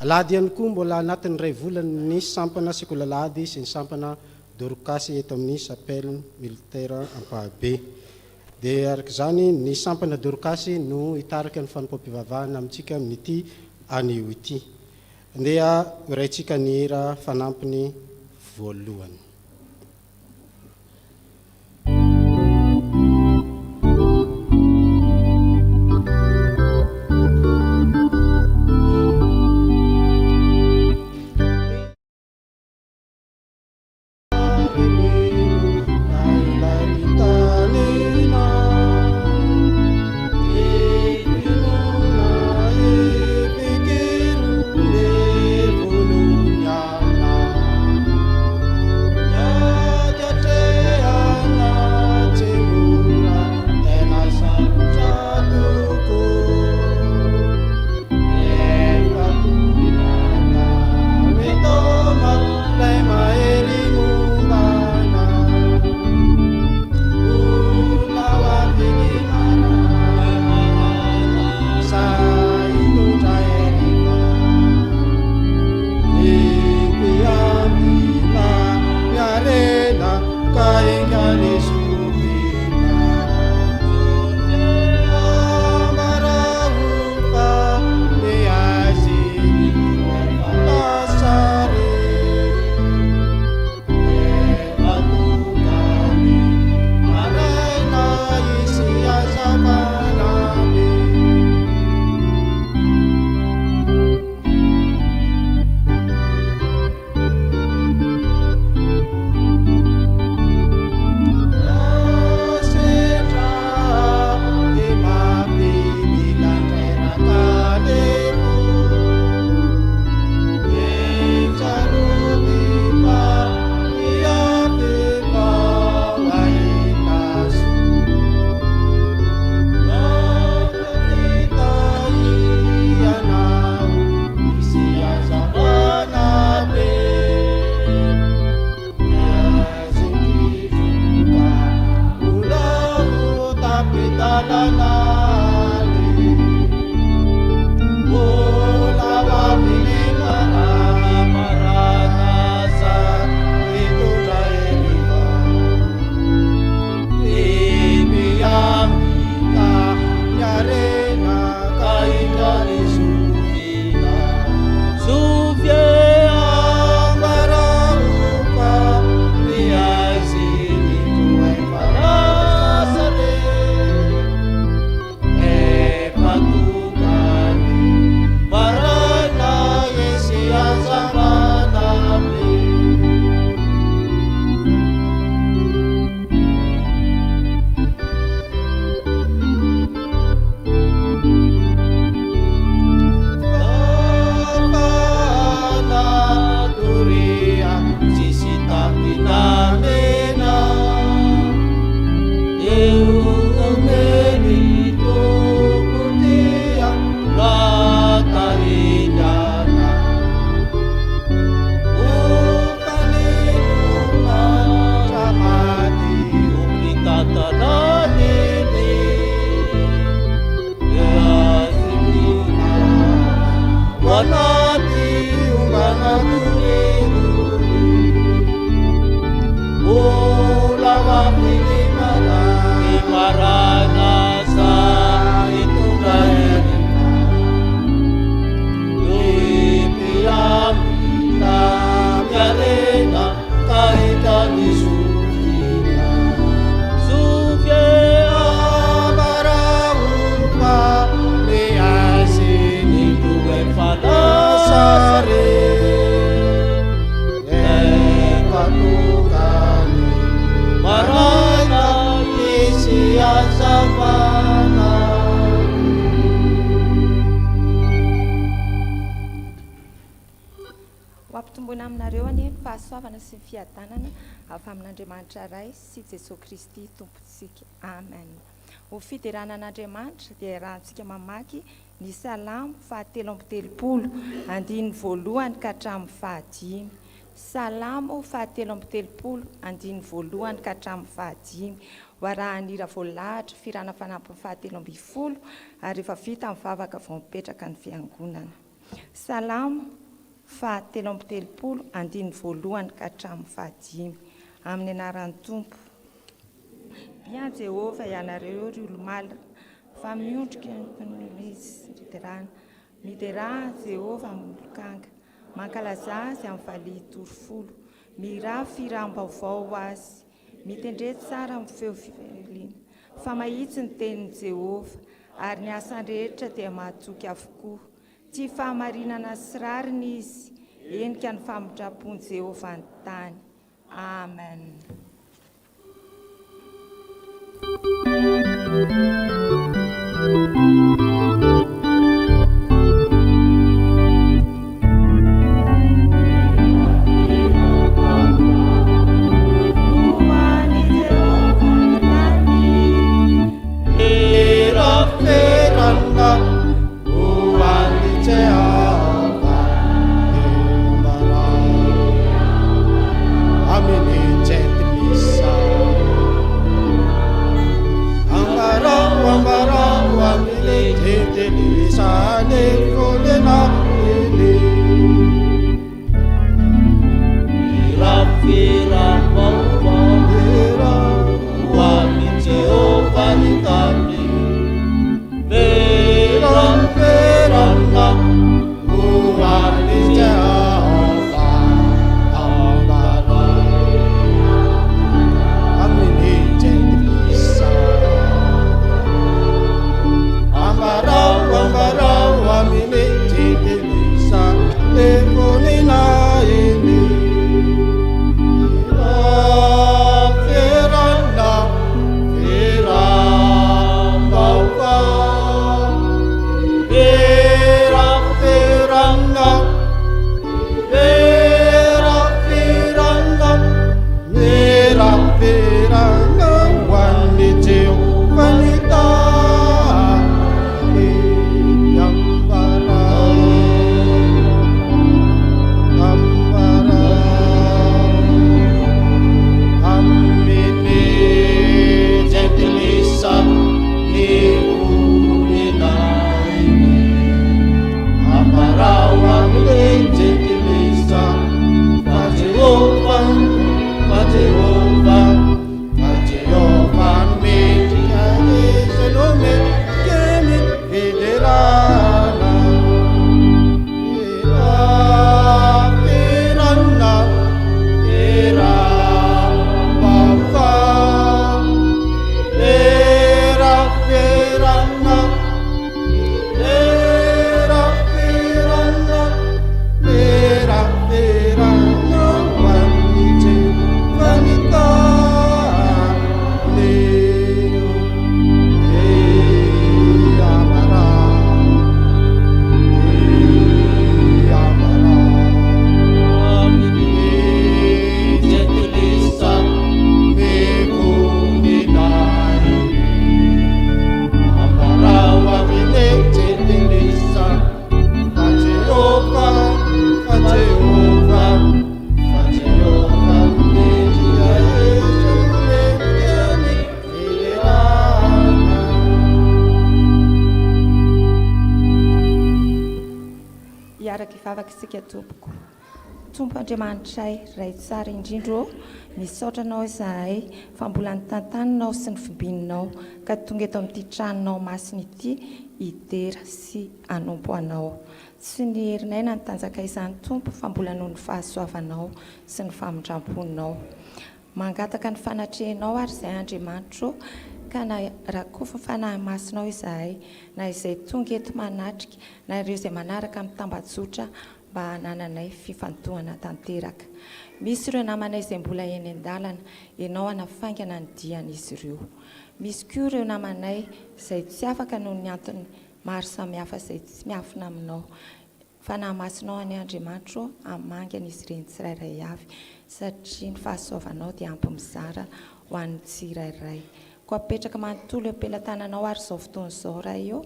Alady ihany koa mbola anatin'ny ray volany ny sampana Sikolalady sy ny sampana Dorokasy eto amin'ny sapelle militaire Ampahabe. Dia araka izany ny sampana Dorokasy no hitarika ny fanompoam-pivavahana amintsika amin'ity anio ity. Andeha horaintsika ny hira fanampiny voalohany. Hoampitombona aminareo any fahasoavana sy ny fiadanana avy amin'Andriamanitra iray sy Jesosy Kristy tompontsika. Amen. Ho fiderana an'Andriamanitra dia rahantsika mamaky ny salamo 7:30 andiny voalohany ka hatramin'ny 5. Salamo 7:30 andiny voalohany ka hatramin'ny 5. Warahan'ira voalahatra firana fanampiny 7:30 ary efa vita mivavaka vao mipetraka ny fiangonana. Salamo 7:30 ka hatramin'ny 5 amin'ny anaran'ny Tompo. Bien Jehova ianareo ry olo-maly fa miondrika midera Jehova milokanga mankalaza azy amin'ny valihy torofolo miraha firam-baovao azy mitendre tsara amin'ny feo fiveliana fa mahitsy ny tenin'i Jehova ary ny asany rehetra dia mahatoky avokoa. Tsy fahamarinana sy rariny izy, enika ny famindrapon'i Jehova ny tany. Amen. Tompo Andriamanitray, ray tsara indrindro, misaotra anao izahay fa mbola nitantaninao sy ny fibininao ka tonga eto amin'ity tranonao masina ity idera sy anompo anao. Tsy ny herinay na ny tanjaka izany Tompo fa mbola noho ny fahasoavanao sy ny famindramponao. Mangataka ny fanatrehanao ary izay Andriamanitro ka na rakofa fanahy masinao izahay na izay tonga eto manatrika na ireo izay manaraka amin'ny tambajotra mba hanananay fifantohana tanteraka. Misy ireo namanay izay mbola eny an-dalana, ianao hanafaingana ny dian'izy ireo. Misy koa ireo namanay izay tsy afaka noho ny antony maro samihafa izay tsy miafina aminao. Fanahy masinao any Andriamanitro hamangana izy ireny tsirairay avy satria ny fahasoavanao dia ampy mizara ho an'ny tsirairay. Koa apetraka manontolo eo am-pelantananao ary izao fotoana izao raha eo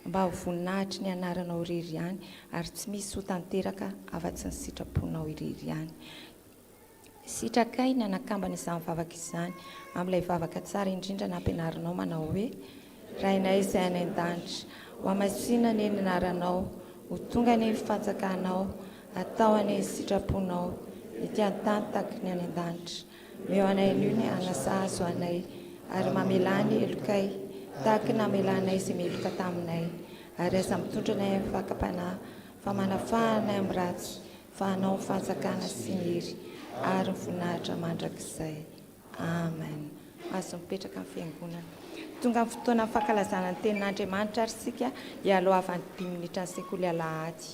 mba ho voninahitry ny anaranao irery ihany ary tsy misy ho tanteraka afa-tsy ny sitraponao irery ihany. Sitrakay ny anakambana izany vavaka izany amin'ilay vavaka tsara indrindra nampianarinao manao hoe rainay izay any an-danitra ho amasinana eny anaranao ho tonga ny fanjakanao atao any sitraponao ity an-tany taky ny any an-danitra meo anay nio ny anasazo anay ary mamelany elokay taky namelanay izay meloka taminay ary aza mitondra anay amin'ny fakapanahy fa manafahanay amin'ny ratsy fa hanao fanjakana sy ny hery ary ny voninahitra mandrakizay. Amen. Azo mipetraka amin'ny fiangonana. Tonga amin'ny fotoana ny fankalazana ny tenin'Andriamanitra ary sika hialohavan'ny 5 minitra ny sekoly alahady.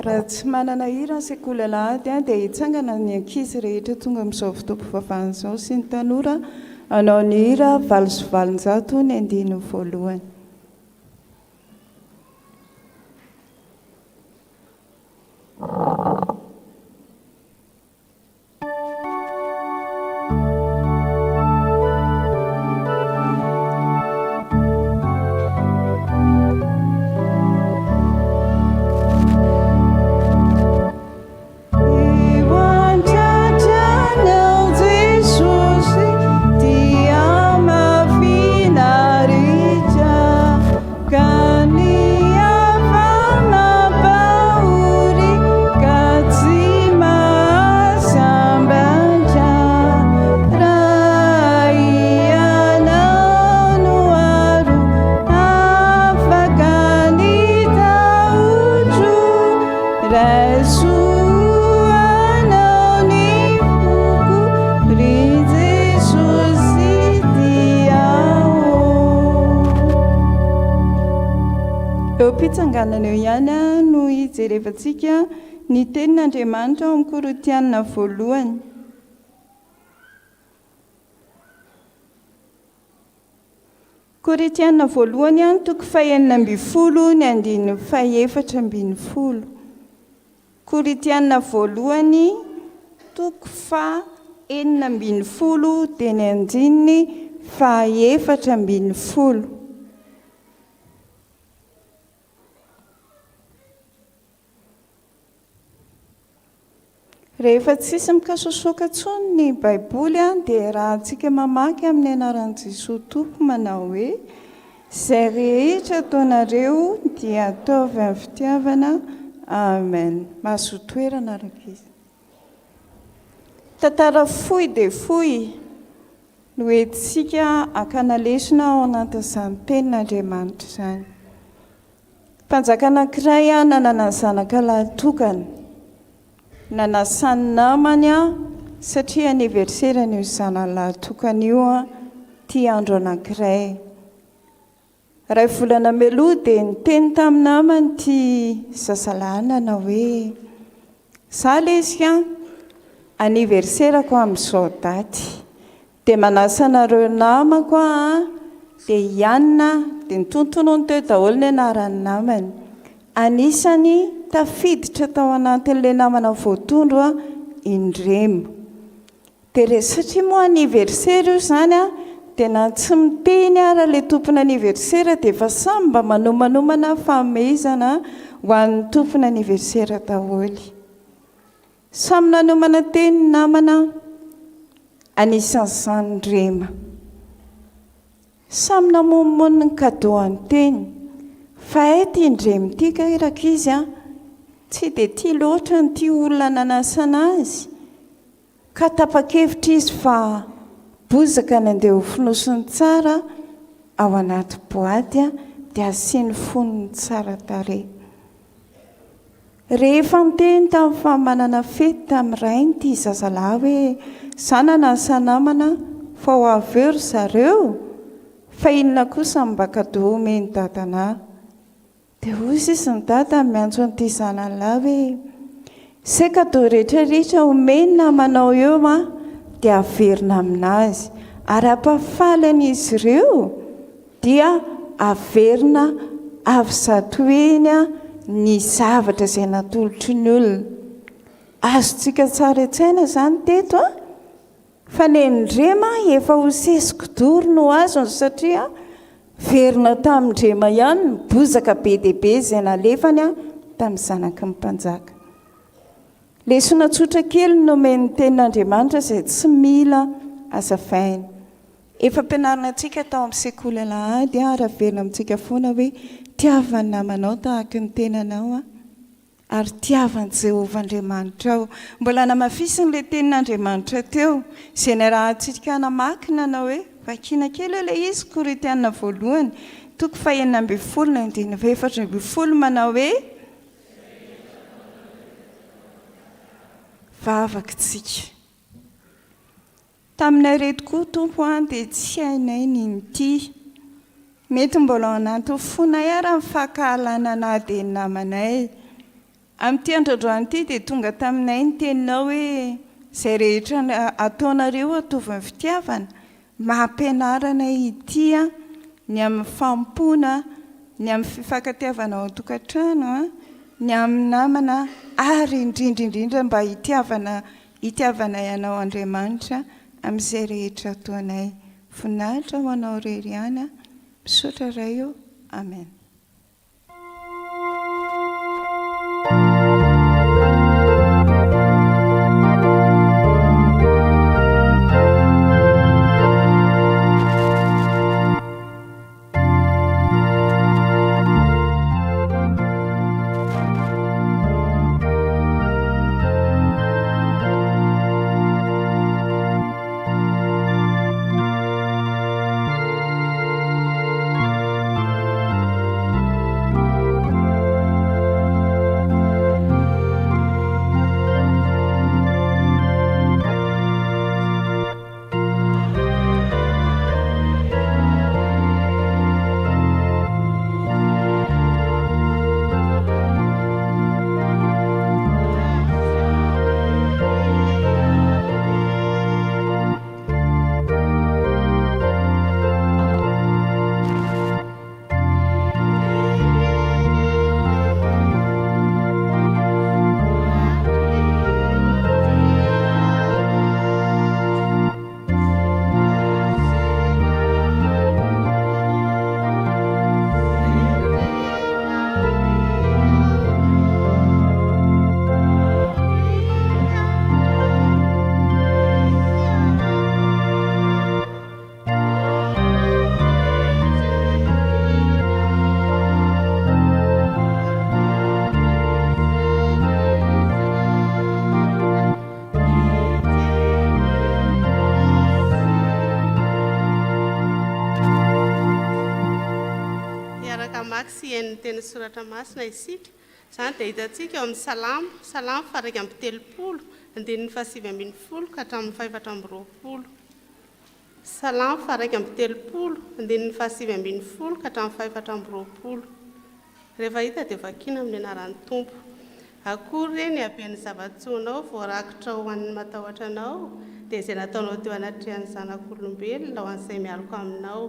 Raha tsy manana hira ny sekoly alahady dia hitsangana ny ankizy rehetra tonga amin'izao fotoam-pivavahana izao sy ny tanora hanao ny hira 8 ny 1. Pitsanganana eo ihany no hijerevantsika ny tenin'Andriamanitra ao amin'ny Korintiana 1. Korintiana 1 toko 9:20 ny 4:10. Korintiana 1 toko 9:20 dia ny 4:10. Rehefa tsisy mikasosoka intsony ny Baiboly dia raha antsika mamaky amin'ny anaran'i Jesosy Tompo manao hoe izay rehetra ataonareo dia ataovy amin'ny fitiavana. Amen. Mahazo toerana araka izy. Tantara fohy dia fohy no entsika hakana lesona ao anatin'izany tenin'Andriamanitra izany. Mpanjaka anankiray nanana ny zanaka lahatokana. Nanasany namany satria aniverserany io zanany lahatokana io ty andro anankiray. Ray volana meloa dia niteny tamin'ny namany ty zazalanana hoe za lesika aniverserako amin'izao daty dia manasa nareo namako dia hianina dia nitontono ny teo daholo ny anaran'ny namany. Anisany tafiditra tao anatin'ilay namana voatondro indremo. Dia satria moa aniversera io zany dia na tsy miteny ara ilay tompony aniversera dia efa samy mba manomanomana fanomezana ho an'ny tompony aniversera daholo. Samy nanomana teny namana anisan'izany indrema. Samy namonomono ny cadeau an-teny. Fa ety indremo ity ka iraka izy tsy dia tia loatra ny tia olona nanasana azy ka tapa-kevitra izy fa bozaka ny andeha ho finosiny tsara ao anaty boaty dia asiany fonony tsara tarehy. Rehefa niteny tamin'ny famanana fety tamin'ny rainy ity zazalahy hoe zana nanasa namana fa ho avy eo ry zareo fa inona kosa mba cadeau omeny dadanahy. Dia hozy izy ny dada miantso an'ity zanan'lahy hoe izay cadeau rehetrarehetra omeny namanao eo dia averina aminazy ary ampafalany izy ireo dia averina avy zato eny ny zavatra izay natolotry ny olona. Azontsika tsara an-tsaina izany teto fa ny indrema efa ho sesiko doro no azony satria verina tamindrema ihany bozaka be dehibe izay nalefany a tamin'ny zanaky ny mpanjaka. Lesona tsotra kely nomeny tenin'Andriamanitra izay tsy mila azavaina. Efa ampianarina antsika tao amin'ny sekoly alahady raha verina amintsika foana hoe tiavany namanao tahaka ny tenanao a ary tiavany Jehovah Andriamanitra ao. Mbola namafisin'ilay tenin'Andriamanitra teo izay nirahantsika namakina na hoe vakiana kely ilay izy Korintiana voalohany 4:4 manao hoe vavakitsika. Taminay reto koa tompo dia tsy hainay ninty. Mety mbola anaty fonay raha mifakahalana na dia ny namanay. Amin'ity androandroany ity dia tonga taminay ny teninao hoe izay rehetra ataonareo atovy ny fitiavana, mampianarana ity ny amin'ny fampona, ny amin'ny fifankatiavana ao an-tokantrano, ny amin'ny namana ary indrindra mba hitiavana ianao Andriamanitra amin'izay rehetra ataonay. Voninahitra ho anao irery ihany, misaotra iray eo. Amen. Teny soratra masina isika izany dia hitantsika eo amin'ny salamo faraika amby 30 andinin'ny 720 ka hatramin'ny 520. Salamo faraika amby 30 andinin'ny 720 ka hatramin'ny 520. Rehefa hita dia vakiana amin'ny anaran'ny Tompo. Akory reny aben'ny zava-tsoanao voarakitra ho an'ny matahotra anao dia izay nataonao teo anatrehan'ny zanak'olombelona ho an'izay miaroko aminao.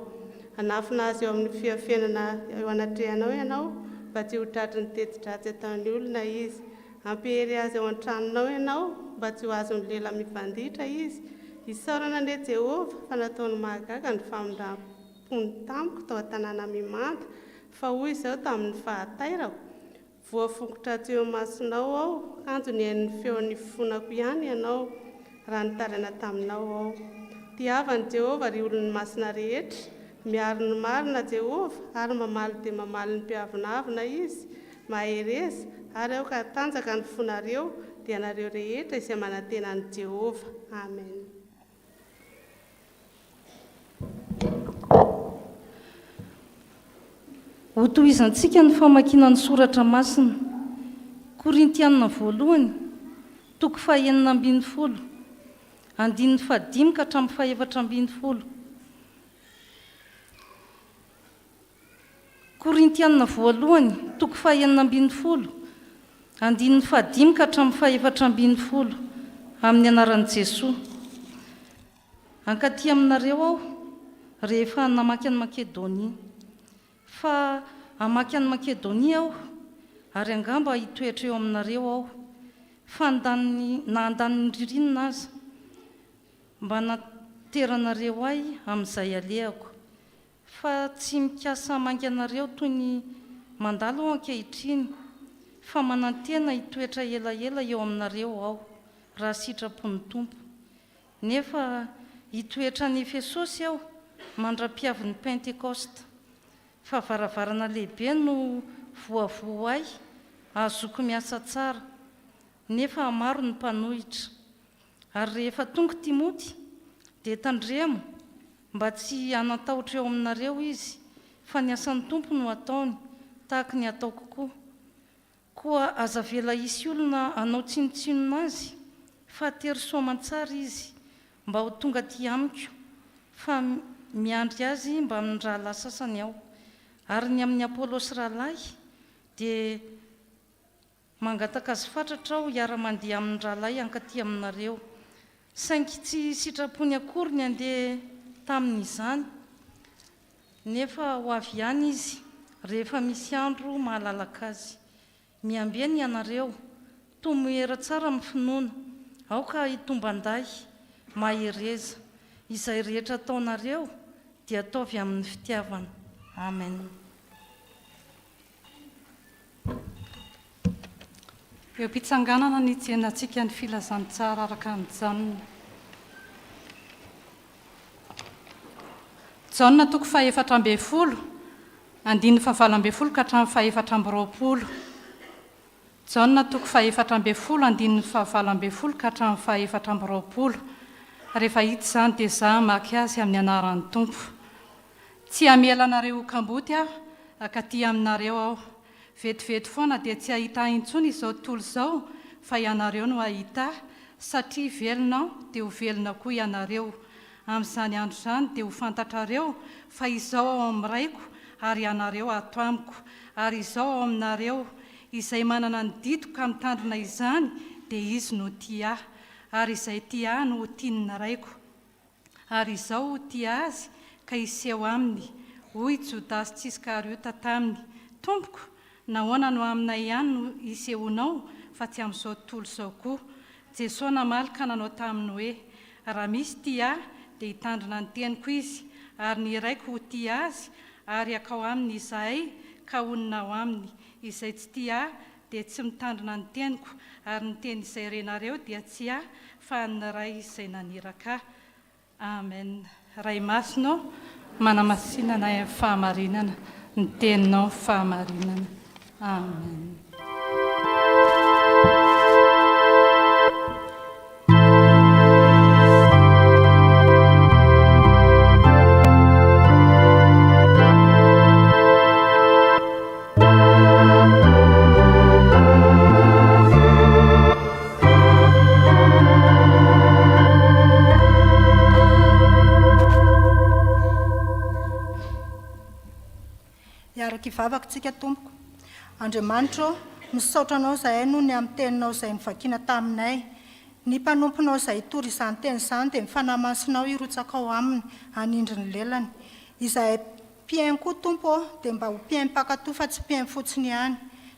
Anafina azy eo amin'ny fiafianana eo anatrehanao ianao mba tsy ho tratry ny teti-dratsy ataon'ny olona izy. Ampihery azy eo an-tranonao ianao mba tsy ho azon'ny lela mifanditra izy. Isaorana anie Jehovah fa nataony mahagaga ny famindram-pony tamiko tao an-tanàna Mimanta fa hoy izao tamin'ny fahatairako. Voafongotra teo masonao ao, kanjo ny hain'ny feon'ny fonako ihany ianao raha nitarana taminao ao. Tiavany Jehovah ry olon'ny masina rehetra, miaro ny marina Jehovah ary mamaly dia mamaly ny mpiavonavina izy, mahereza ary ao ka tanjaka ny fonareo dia nareo rehetra izay manantena ny Jehovah. Amen. Ho tohizantsika ny famakiana ny soratra masina. Korintiana voalohany 9:1 andininy 5 ka hatramin'ny 7:20. Korintiana voalohany 9:1 andininy 5 ka hatramin'ny 7:20 amin'ny anaran'i Jesosy. Ankaty aminareo aho rehefa namaky an'i Makedonia. Fa hamaky an'i Makedonia aho ary angamba hitoetra eo aminareo aho fa nandaniny ririnina aza mba nateranareo ahy amin'izay alehako. fa tsy mikasa manganareo toy ny mandalo ao ankehitriny, fa manantena hitoetra elaela eo aminareo aho raha sitrapony tompo. Nefa hitoetra ny Efesosy aho mandra-piavin'ny Pentekosta, fa varavarana lehibe no voavoa ahy ahazoko miasa tsara, nefa maro ny mpanohitra. Ary rehefa tonga Timoty dia tandremo mba tsy hanatahotra eo aminareo izy, fa ny asan'ny tompo no ataony tahaka ny ataoko koa. Koa aza vela isy olona anao tsinotsinona azy, fa tery soamantsara izy mba ho tonga ty amiko, fa miandry azy mba amin'ny rahalahy sasany aho. Ary ny amin'ny Apôlôsy rahalahy dia mangataka azy fatratra aho hiara-mandeha amin'ny rahalahy hankaty aminareo, saingy tsy sitrapony akory ny andeha tamin'izany, nefa ho avy ihany izy rehefa misy andro mahalalaka azy. Miambeny ianareo, tomoera tsara amin'ny finoana, aoka hitomban-day mahereza. Izay rehetra ataonareo dia ataovy amin'ny fitiavana. Amen. Eo am-pitsanganana ny jenatsika ny filazantsara araka ny Jaona. Jaona toko 4:40, andininy 4:40 ka hatramin'ny 4:20. Jaona toko 4:40, andininy 4:20 ka hatramin'ny 4:20. Rehefa hita izany dia za maky azy amin'ny anaran'ny Tompo. Tsy hamela anareo kamboty aho, akaty aminareo aho. Vetivety foana dia tsy ahita intsony izao tontolo izao, fa ianareo no ahita, satria velona dia ho velona koa ianareo. Amin'izany andro izany dia ho fantatrareo fa izao ao amin'ny raiko ary ianareo ato amiko, ary izao ao aminareo. Izay manana ny didiko ka mitandrina izany dia izy no tia ahy, ary izay tia ahy no tiany raiko. Ary izao ho tia azy ka iseho aminy. Hoy Jodasy tsy Iskariota taminy: Tompoko, nahoana no aminay ihany no isehonao fa tsy amin'izao tontolo izao koa? Jesosy namaly ka nanao taminy hoe: raha misy tia ahy dia hitandrina ny teniko izy, ary ny raiko ho tia azy, ary akao aminy izahay ka honina ao aminy. Izay tsy tia ahy dia tsy mitandrina ny teniko, ary ny teny izay renareo dia tsy ahy fa ny ray izay naniraka. Amen. Ray masonao manamasinana amin'ny fahamarinana, ny teninao fahamarinana. Amen. Ivavakantsika Tompoko. Andriamanitra, misaotra anao izahay noho ny amin'ny teninao izay nivakiana taminay. Ny mpanomponao izay tory izany teny izany dia mifanamasinao irotsaka ao aminy hanindry ny lelany. Izahay mpiainy koa Tompo dia mba ho mpiainy mpakatoa fa tsy mpiainy fotsiny ihany.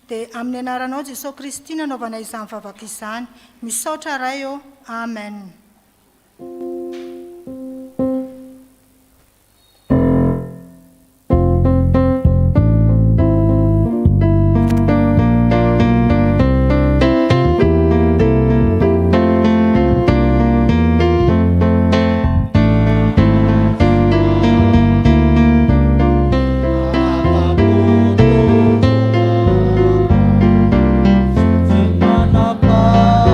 Dia amin'ny anaranao Jesosy Kristy nanaovana izany vavaka izany. Misaotra ray eo. Amen. Semana Paua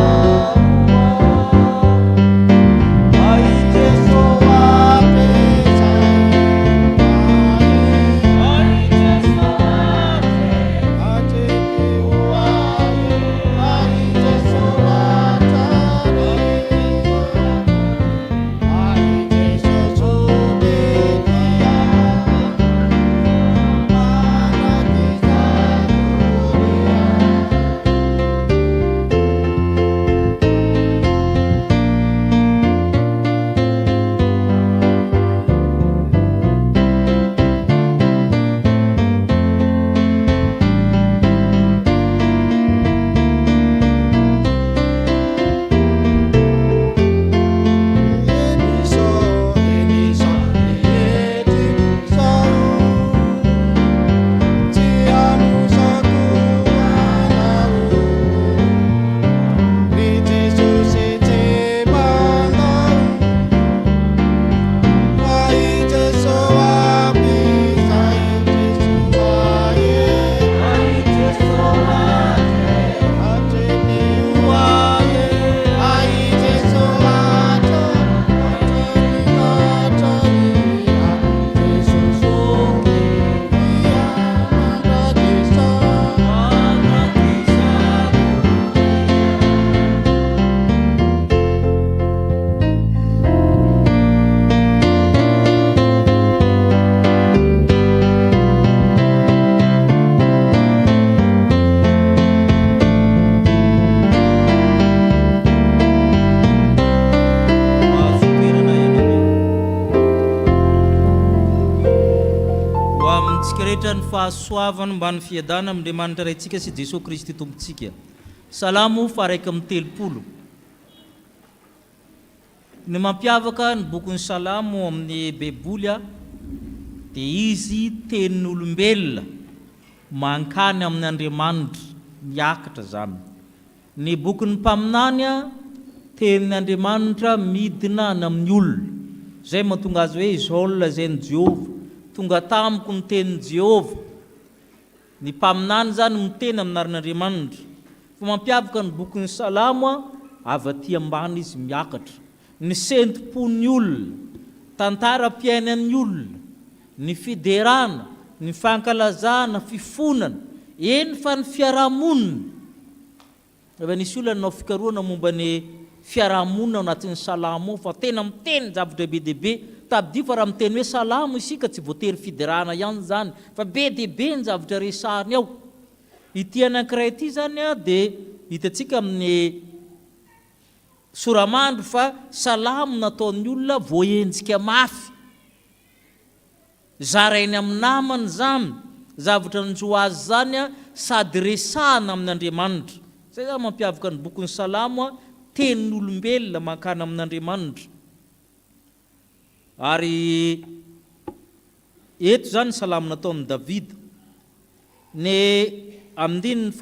fahasoavana mba ny fiadana amin'Andriamanitra raintsika sy Jesosy Kristy tompontsika. Salamo faraiky amin'ny telopolo. Ny mampiavaka ny bokin'ny Salamo amin'ny Baiboly dia izy tenin'olombelona mankany amin'ny Andriamanitra miakatra zany. Ny bokin'ny mpaminany tenin'Andriamanitra midina any amin'ny olona. Zay mahatonga azy hoe Zaolina zay ny Jehovah. Tonga tamiko ny tenin'i Jehovah. Ny mpaminany zany miteny amin'ny anaran'Andriamanitra. Fa mampiavaka ny bokin'ny Salamo avy aty ambany izy miakatra. Ny senti-pon'ny olona, tantaram-piainan'ny olona, ny fiderana, ny fankalazana, fifonana, eny fa ny fiarahamonina. Efa nisy olona nanao fikarohana momba ny fiarahamonina ao anatin'ny Salamo fa tena miteny zavatra be deaibe. Tabidia fa raha miteny hoe Salamo isika tsy voatery fiderana ihany zany, fa be deaibe ny zavatra resahany ao. Ity anankiray ity zany dia hitantsika amin'ny Soramandro fa salamo nataon'ny olona voaenjika mafy. Zarainy amin'ny namany zany, zavatra njo azy zany sady resahana amin'Andriamanitra. Zay zany mampiavaka ny bokin'ny Salamo tenin'olombelona mankany amin'Andriamanitra. Ary eto zany salamo nataon'i Davida. Ny andininy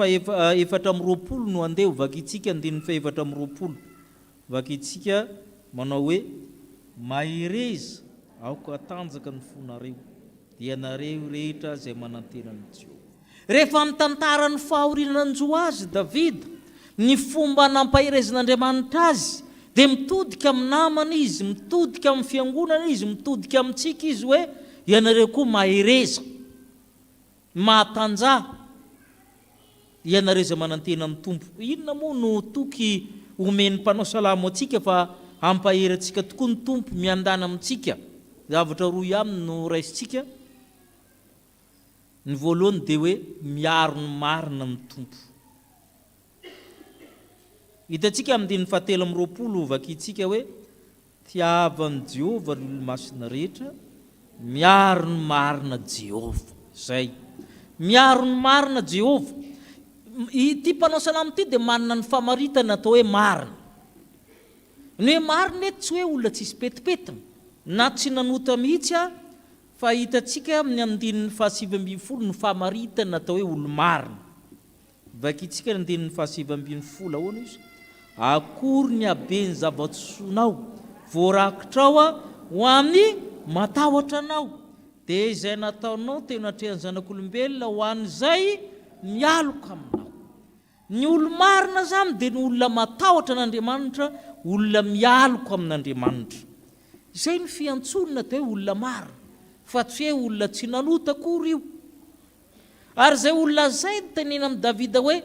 efatra amby roapolo no andeha vakitsika andininy efatra amby roapolo. Vakitsika manao hoe mahireza aoka tanjaka ny fonareo dia nareo rehetra zay manantena ny Jehovah. Rehefa mitantara ny fahorinana njo azy Davida, ny fomba nampahirezan'Andriamanitra azy, dia mitodika amin'ny namana izy, mitodika amin'ny fiangonana izy, mitodika amintsika izy hoe ianareo koa mahireza, mahatanjaha, ianareo zay manantena ny tompo. Inona moa no toky omeny mpanao salamo atsika fa ampahirantsika tokoa ny tompo miandana amintsika? Zavatra roa aminy no raisitsika. Ny voalohany dia hoe miaro ny marina ny tompo. Hitantsika amin'ny fahatelo amby roapolo vakitsika hoe tiavan'i Jehovah ny olo-masina rehetra, miaro ny marina Jehovah. Zay miaro ny marina Jehovah. Ity mpanao salamo ity dia manana ny famaritana atao hoe marina. Ny hoe marina eto tsy hoe olona tsisy petipetina na tsy nanota mihitsy fa hitantsika amin'ny andininy fahasivambinifolo ny famaritana atao hoe olo-marina. Vakitsika ny andininy fahasivambinifolo ahoana izy? Akory ny habeny zavatsoanao voarakitrao ho amin'ny matahotra anao, dia izay nataonao tena hatrehan'ny zanak'olombelona ho an'izay mialoka aminao. Ny olo-marina zany dia ny olona matahotra n'Andriamanitra, olona mialoka amin'Andriamanitra. Izay ny fiantsonana atao hoe olona marina, fa tsy hoe olona tsy nanota akory io. Ary izay olona zay tenena amin'ny Davida hoe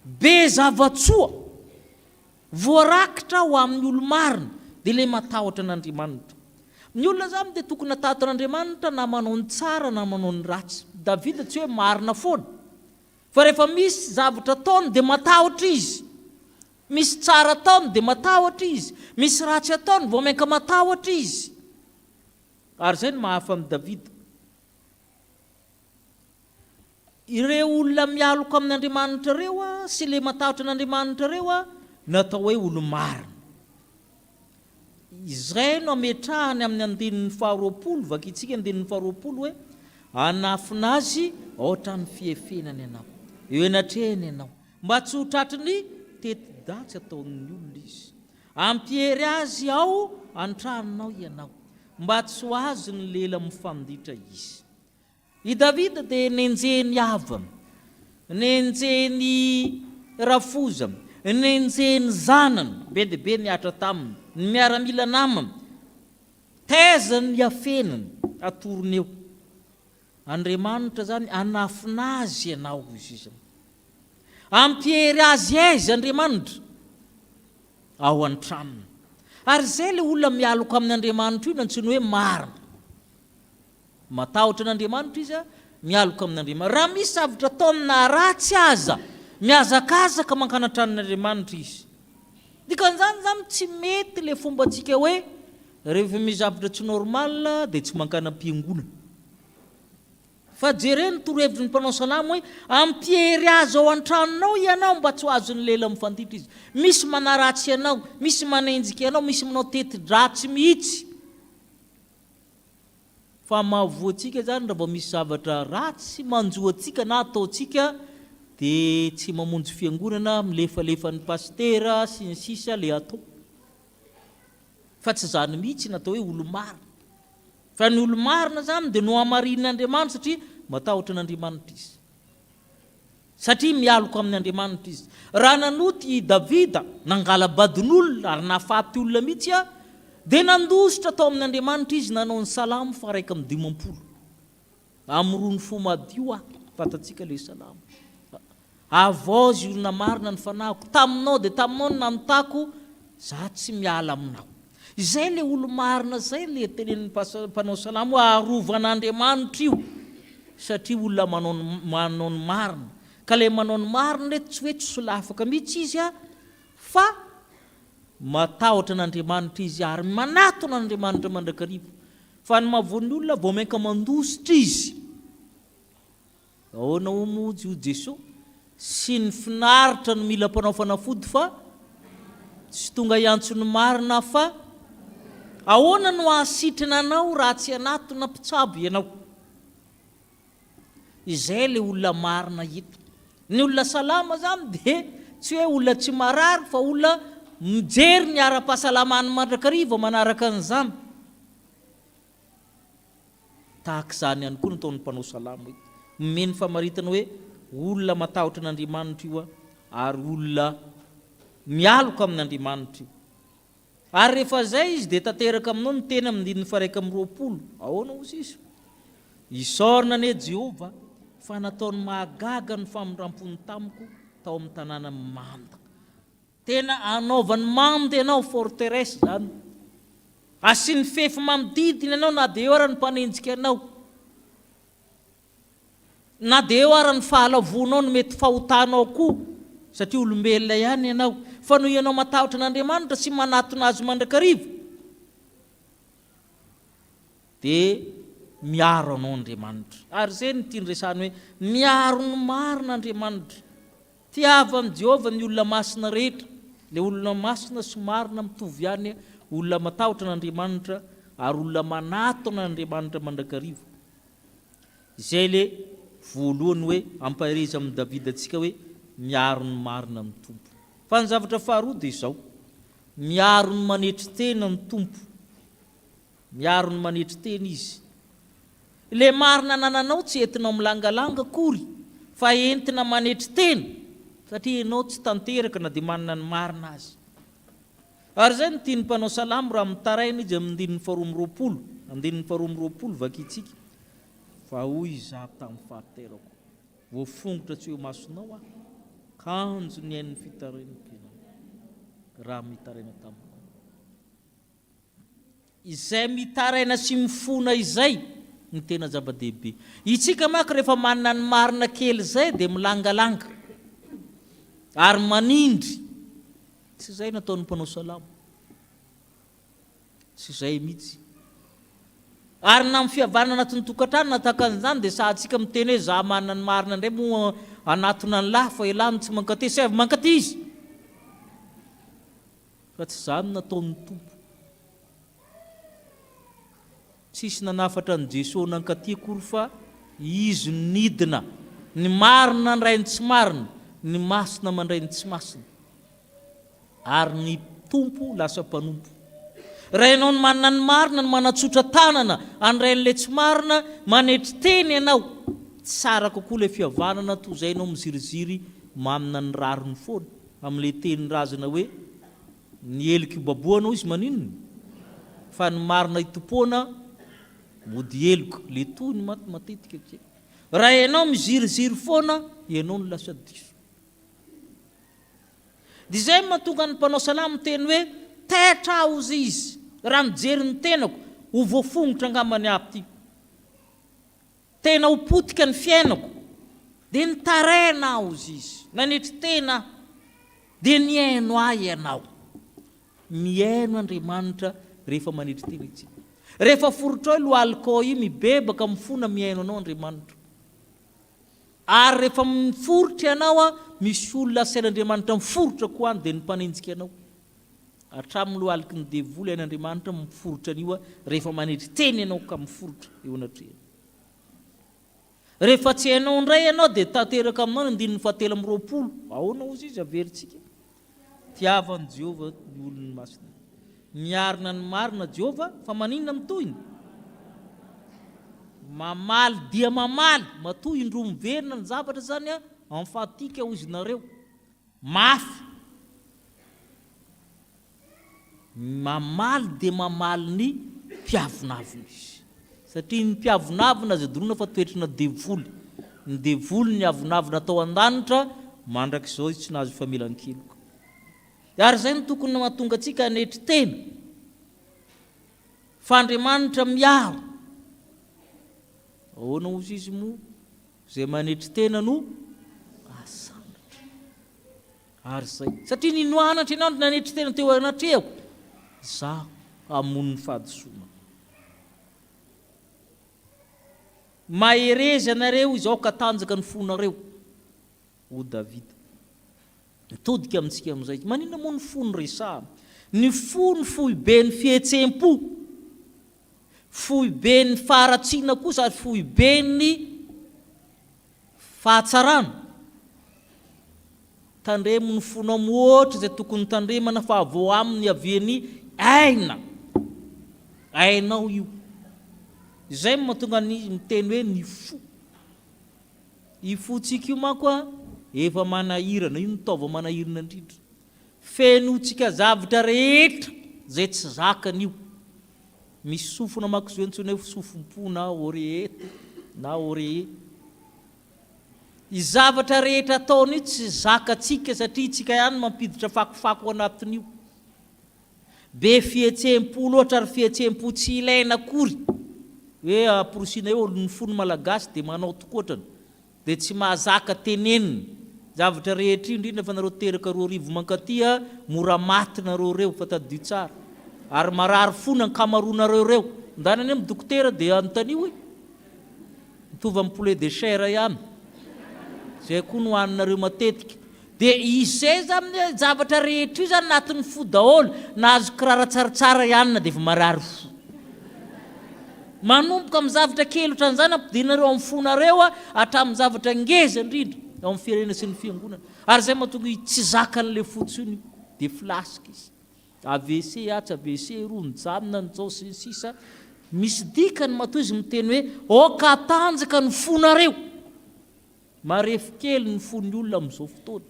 be zavatsoa voarakitra ho amin'ny olo-marina, dia ilay matahotra n'Andriamanitra. Ny olona zany dia tokony hatahotra n'Andriamanitra na manao ny tsara na manao ny ratsy. Davida tsy hoe marina foana, fa rehefa misy zavatra ataony dia matahotra izy, misy tsara ataony dia matahotra izy, misy ratsy ataony vao mainka matahotra izy. Ary zay ny mahafa amin'ny Davida. Ireo olona mialoka amin'Andriamanitra reo sy le matahotra n'Andriamanitra reo natao hoe olo-marina. Izay no ametrahany amin'ny andininy faharoapolo, vakitsika andininy faharoapolo hoe anafina azy ohatra ny fiefenany ianao, eo enatrehany ianao, mba tsy ho tratry ny teti-datsy ataon'ny olona izy. Ampihery azy ao antranonao ianao, mba tsy ho azy ny lela mifanditra izy. I Davida dia nenjeny avana, nenjeny rafozana, nenjeny zanana, be dia be niatra taminy, ny miaramila namany, taizany hiafenany, atorony eo. Andriamanitra zany anafina azy ianao izy izany. Ampihery azy aiza Andriamanitra ao an-tranony. Ary zay le olona mialoka amin'Andriamanitra io nantsony hoe marina. Matahotra n'Andriamanitra izy mialoka amin'Andriamanitra. Raha misy zavatra ataony na ratsy aza, miazakazaka mankana tranon'Andriamanitra izy. Dikan'izany zany tsy mety le fomba antsika hoe rehefa misy zavatra tsy normal dia tsy mankana am-piangonana. fa jereny torohevitry ny mpanao salamo hoe ampiery azy ao an-tranonao ianao mba tsy ho azony lela mifanditra izy. Misy manaratsy ianao, misy manenjika ianao, misy manao teti-dratsy mihitsy. Fa mahavoatsika zany raha vao misy zavatra ratsy manjoatsika na ataotsika dia tsy mamonjy fiangonana milefalefa ny pastera sy ny sisa le atao. Fa tsy zany mihitsy natao hoe olo marina. Fa ny olo marina zany dia no hamarin'Andriamanitra satria matahotra n'Andriamanitra izy. Satria mialoko amin'ny Andriamanitra izy. Raha nanoty Davida nangala badin'olona ary nahafaty olona mihitsy dia nandositra tao amin'ny Andriamanitra izy nanao ny salamo 150 amin'ny 10 madio fatatsika le salamo. Avozy olona marina ny fanahiko taminao dia taminao ny nanotako za tsy miala aminao. Izay le olo marina zay le tenen'ny mpanao salamo aharovan'Andriamanitra io satria olona manao ny marina. Ka le manao ny marina tsy hoe tsy solafaka mihitsy izy fa matahotra n'Andriamanitra izy ary manatona n'Andriamanitra mandrakarivo. Fa ny mahavoan'ny olona vao mainka mandositra izy. Ahoana moa io Jesosy sy ny finaritra no mila mpanao fanafody fa tsy tonga iantsony marina fa ahoana no ahasitrana anao raha tsy anatona mpitsabo ianao. Izay le olona marina hita. Ny olona salama zany dia tsy hoe olona tsy marary fa olona mijery ny ara-pahasalamany mandrakariva manaraka an'izany. Tahaka izany ihany koa nataon'ny mpanao salamo ito. Mimeny famaritana hoe olona matahotra n'Andriamanitra io ary olona mialoka amin'Andriamanitra io. Ary rehefa zay izy dia tanteraka aminao ny teny amin'ny 120. Ahoana ozy izy? Isaorina anie Jehova fa nataony mahagaga ny famindram-pony tamiko tao amin'ny tanàna manda. Tena anaovany manda ianao forteresse zany. Asiany fefy manodidina ianao na dia eo ara ny mpanenjika ianao. Na dia eo ara ny fahalavonao no mety fahotanao koa satria olombelona ihany ianao. Fa no ianao matahotra n'Andriamanitra sy manatona azy mandrakarivo dia miaro anao Andriamanitra. Ary zay ny tiany resahany hoe miaro ny marina Andriamanitra. Tiavan'i Jehova ny olona masina rehetra. Le olona masina sy marina mitovy ihany olona matahotra n'Andriamanitra ary olona manatona n'Andriamanitra mandrakarivo. Izay le voalohany hoe ampahiriza amin'ny Davida antsika hoe miaro ny marina amin'ny tompo. Fa ny zavatra faharoa dia izao, miaro ny manetry tena ny tompo. Miaro ny manetry tena izy. Le marina nananao tsy entinao milangalanga kory fa entina manetry tena satria ianao tsy tanteraka na dia manana ny marina azy. Ary zay no tiany mpanao salamo raha mitaraina izy amin'ny 220 vakitsika. Fa hoy izaho tamin'ny fahaterako voafongotra tsy eo masonao kanjo ny hain'ny fitaraina raha mitaraina taminao. Izay mitaraina sy mifona izay ny tena zava-dehibe. Itsika manko rehefa manana ny marina kely zay dia milangalanga ary manindry. Tsy izay nataon'ny mpanao salamo. Tsy izay mihitsy. Ary na amin'ny fihavanana anatin'ny tokantrano nataka an'izany dia sahatsika miteny hoe za manana ny marina indray moa anatona ny lahy fa elany tsy mankaty sy avy mankaty izy. Fa tsy izany nataon'ny tompo. Tsisy nanafatra ny Jesosy nankaty akory fa izy nidina. Ny marina ndray ny tsy marina, ny masina mandray ny tsy masina. Ary ny tompo lasa mpanompo. Raha ianao ny manana ny marina ny manatsotra tanana andray n'ilay tsy marina manetry teny ianao. Tsara kokoa ilay fihavanana toy izay ianao miziriziry manana ny rariny foana amin'ilay teny razana hoe ny elika baboanao izy maninona fa ny marina itopoana mody eloka le toy ny matetika ke. Raha ianao miziriziry foana ianao no lasa diso. Dia izay mahatonga ny mpanao salamo teny hoe taitra aho ozy izy raha mijery ny tenako ho voafongotra angambany aby ty. Tena ho potika ny fiainako dia nitaraina aho ozy izy nanetry tena dia niaino ahy ianao. Miaino Andriamanitra rehefa manetry tena itsika. Rehefa forotra hoe lohalika io mibebaka mifona miaino anao Andriamanitra. ary rehefa miforotra ianao a misy olona asain'Andriamanitra miforotra koa any dia ny mpanenjika ianao hatramin'ny loaliky ny devoly ain'Andriamanitra miforotra an'io a rehefa manetry teny ianao ka miforotra eo anatrehana rehefa tsy hainao indray ianao dia tanteraka aminao ny 720 ahoana ozy izy averintsika tiavan'i Jehova ny olony masina miarina ny marina Jehova fa maninona mitohiny mamaly dia mamaly matoy indroa miverina ny zavatra zany a amfatika ozy nareo mafy mamaly dia mamaly ny mpiavonavina izy satria ny mpiavonavina zay dorona fa toetrina devoly ny devoly ny avonavina atao an-danitra mandrak'izao izy tsy nahazo famelan-keloka ary zay no tokony mahatonga antsika hanetry tena fa Andriamanitra miaro ahoana ozy izy moa zay manetry tena no asanatra ary zay satria ninoanatra ianao nanetry tena teo anatrehako zaho hamon'ny fahadisoana maherezy anareo izao ka tanjaka ny fonareo o Davida mitodika amintsika amin'izay manina moa ny fo ny resahana ny fo ny fohy be ny fihetsem-po fohy be ny faharatsiana koa sady fohy be ny fahatsarana tandremo ny fonao moatra zay tokony tandremana fa avao aminy aveny aina ainao io izay mahatonga ny miteny hoe ny fo ifotsika io manko a efa manahirana io nitaova manahirana indrindra fenotsika zavatra rehetra zay tsy zakan'io misy sofona manko zao antsona hoe sofom-po na oreety na ore izavatra rehetra ataony tsy zakatsika satria tsika ihany mampiditra fakofako anatin'io be fihetsem-po loatra ary fihetsem-po tsy ilaina akory hoe aporosina eo ny fony malagasy dia manao tokoatrany dia tsy mahazaka tenenina zavatra rehetra io indrindra fa nareo teraka 2 mankaty a mora maty nareo reo fa tadio tsara ary marary fona nkamaroanareo reo ndanany amin'ny dokotera dia anontanio hoe mitovy amin'ny poulet de chair ihany zay koa no haninareo matetika dia izay zany zavatra rehetra io zany anatin'ny fo daholo na azo kirara tsaratsara ihany na dia efa marary fo manomboka amin'ny zavatra kely ohatran'izany ampidinareo amin'ny fonareo a hatramin'ny zavatra ngeza indrindra ao amin'ny firenena sy ny fiangonana ary zay mahatonga tsy zakan'ilay fotsiny dia flasika izy AVC atsy AVC ronjanona nzao sisa misy dikany matoy izy miteny hoe oka tanjaka ny fonareo marefo kely ny fony olona amin'izao fotoana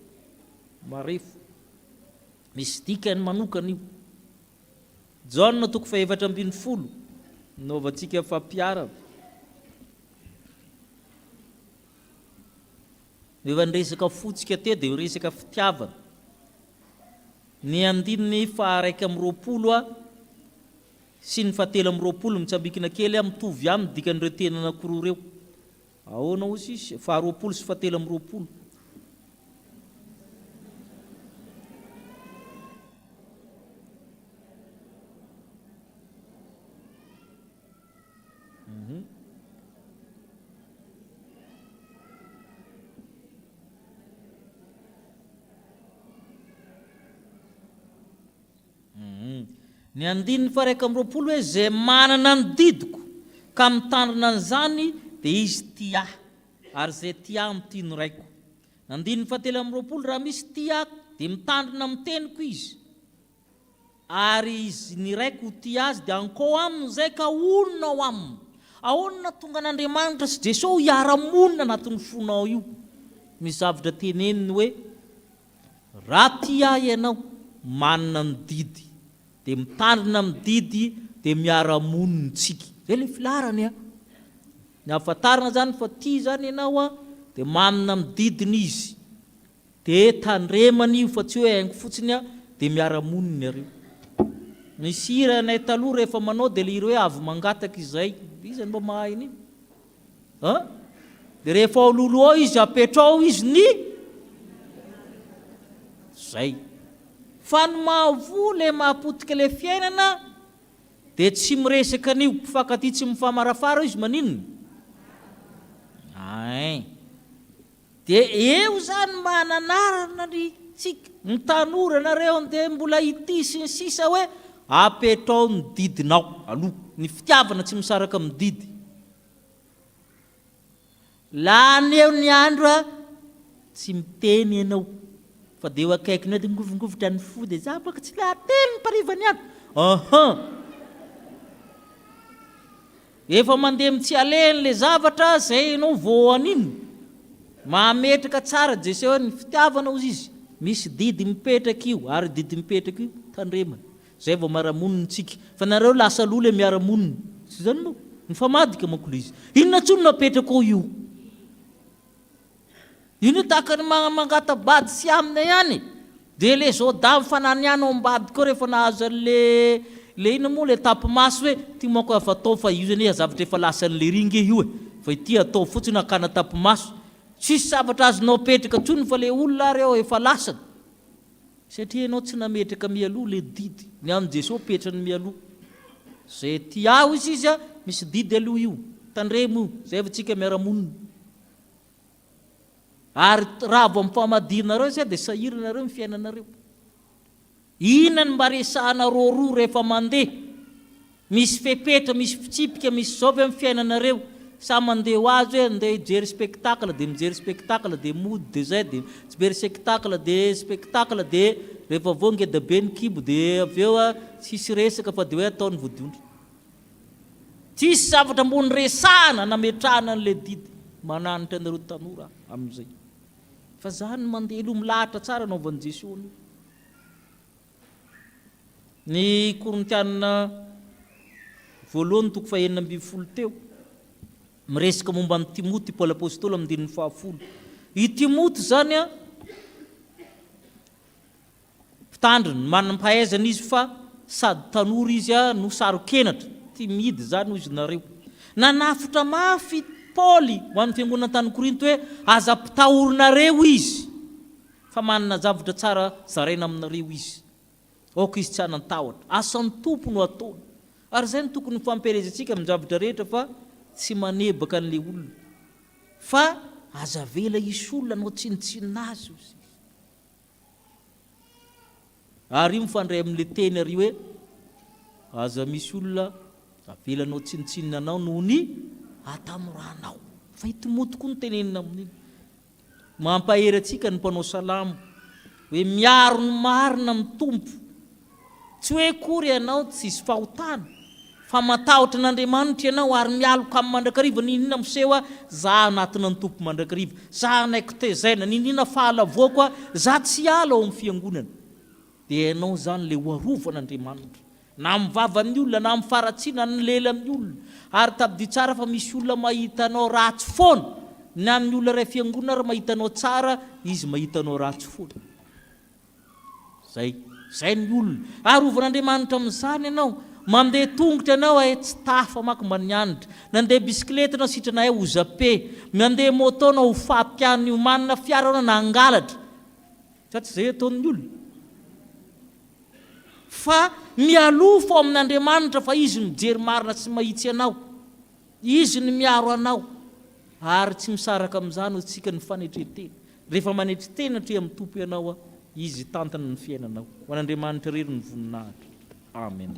marefo misy dikany manokana io Jaona 7:10 naovantsika fampiara rehefa niresaka fotsika te dia resaka fitiavana ny 9:20 a sy ny 7:20 mitsambikina kely mitovy aminy dikan'ireo tenana anankiroa reo ahoana ozy izy 20 sy 7:20 ny 9:20 hoe zay manana ny didiko ka mitandrina an'izany dia izy tia ary zay tia mitino raiko 9:7 raha misy tia dia mitandrina miteniko izy ary izy ny raiko tia azy dia anko aminy zay ka onona ao aminy ahoana tonga an'Andriamanitra sy Jesosy hiara-monina anatin'ny fonao io misy zavatra teneniny hoe raha tia ianao manana ny didy dia mitandrina amin'ny didy dia miara-monina tsika zay le filarany a ny ahafantarana zany fa tia zany ianao a dia manana amin'ny didiny izy dia tandremana io fa tsy hoe haingo fotsiny a dia miara-monina ireo misy hira nay taloha rehefa manao dia le hira hoe avy mangataka izay izany mba mahay iny dia rehefa ololo ao izy apetrao izy ny zay fa ny mahavoa le mahapotika le fiainana dia tsy miresaka an'io mpifankaty tsy mifamarafara izy maninona ay dia eo zany mananarana ny tsika ny tanora nareo dia mbola ity sy ny sisa hoe apetrao ny didinao aloha ny fitiavana tsy misaraka amin'ny didy laneo ny andro a tsy miteny ianao fa dia eo akaikiny dia ngovongovotra ny fo dia za baka tsy lahateny ny parivany any efa mandeha mitsy aleny le zavatra zay ianao voan'iny mametraka tsara jesy hoe ny fitiavana ozy izy misy didy mipetraka io ary didy mipetraka io tandremana zay vao miara-moniny tsika fa nareo lasa loha le miara-moniny sy zany moa ny famadika mankolo izy inona tsony napetraka ao io ino tahaka ny mangatabady sy amina ihany dia le zao da mifanany ihany ao ambady koa rehefa nahazo le ina moa le tapimaso hoe ty manko afa atao fa io zany zavatra efa lasan'le ringe io e fa ity atao fotsiny akana tapimaso tsisy zavatra azonao petraka tsony fa le olona reo efa lasany satria ianao tsy nametraka mialoha le didy ny an' Jesosy petrany mialoha zay ty aho izy a misy didy aloha io tandremo io zay fa tsika miara-monina ary raha vao mifamadinareo zay dia sahirinareo ny fiainanareo inany mba resahana roaroa rehefa mandeha misy fepetra misy fitsipika misy zaovy amin'ny fiainanareo sa mandeha ho azy hoe andeha hijery spectacle dia mijery spectacle dia mody dia zay dia mijery spectacle dia rehefa avao ngeda be ny kibo dia avy eo a tsisy resaka fa dia hoe ataony vodiondry tsisy zavatra ambony resahana nametrahana an'le didy mananitra anareo tanora amin'izay fa zany mandeha aloha milahatra tsara anaovan'i Jesosy ny Korintianina voalohany toko 9:20 teo miresaka momba ny Timoty Paul apôstôly amin'ny dininy 10 i Timoty zany a mpitandriny manam-pahaizana izy fa sady tanora izy a no sarokenatra timide zany izy nareo nanafitra mafy Pauli ho an'ny fiangonana tany Korinto hoe aza mpitahorinareo izy fa manana zavatra tsara zaraina aminareo izy oko izy tsy anan-tahotra asan'ny tompo no ataony ary zay ny tokony fampielezantsika amin'ny zavatra rehetra fa tsy manebaka an'le olona fa aza vela isy olona anao tsinitsinina azy ozy ary io mifandray amin'le teny ary hoe aza misy olona avelanao tsinitsinina anao noho ny atamoranao fa Timoty koa ny tenenina amin'iny mampahery atsika ny mpanao salamo hoe miaro ny marina amin'ny tompo tsy hoe kory ianao tsisy fahotana fa matahotra n'Andriamanitra ianao ary mialoka amin'ny mandrakariva ninina miseho a za anatina ny tompo mandrakariva za anaiko tezaina ninina fahalavoako a za tsy ala ao amin'ny fiangonana dia ianao zany le hoarovan'Andriamanitra na mivava amin'ny olona na mifaratsiana ny lela amin'ny olona ary tabidi tsara fa misy olona mahitanao ratsy foana ny amin'ny olona ray fiangonana ary mahitanao tsara izy mahitanao ratsy foana zay ny olona ary ovan'Andriamanitra amin'izany ianao mandeha tongotra ianao tsy tafa mako mba nianitra nandeha bisikileta anao sitrana hay ozape mandeha moto anao ho fatika an'io manana fiara anao na angalatra sa tsy zay ataon'ny olona fa mialofo amin'Andriamanitra fa izy mijery marina tsy mahitsy anao izy ny miaro anao ary tsy misaraka amin'izany tsika ny fanetretena rehefa manetretena hatria amin'ny tompo ianao a izy tantana ny fiainanao ho an'Andriamanitra rery ny voninahitra amen.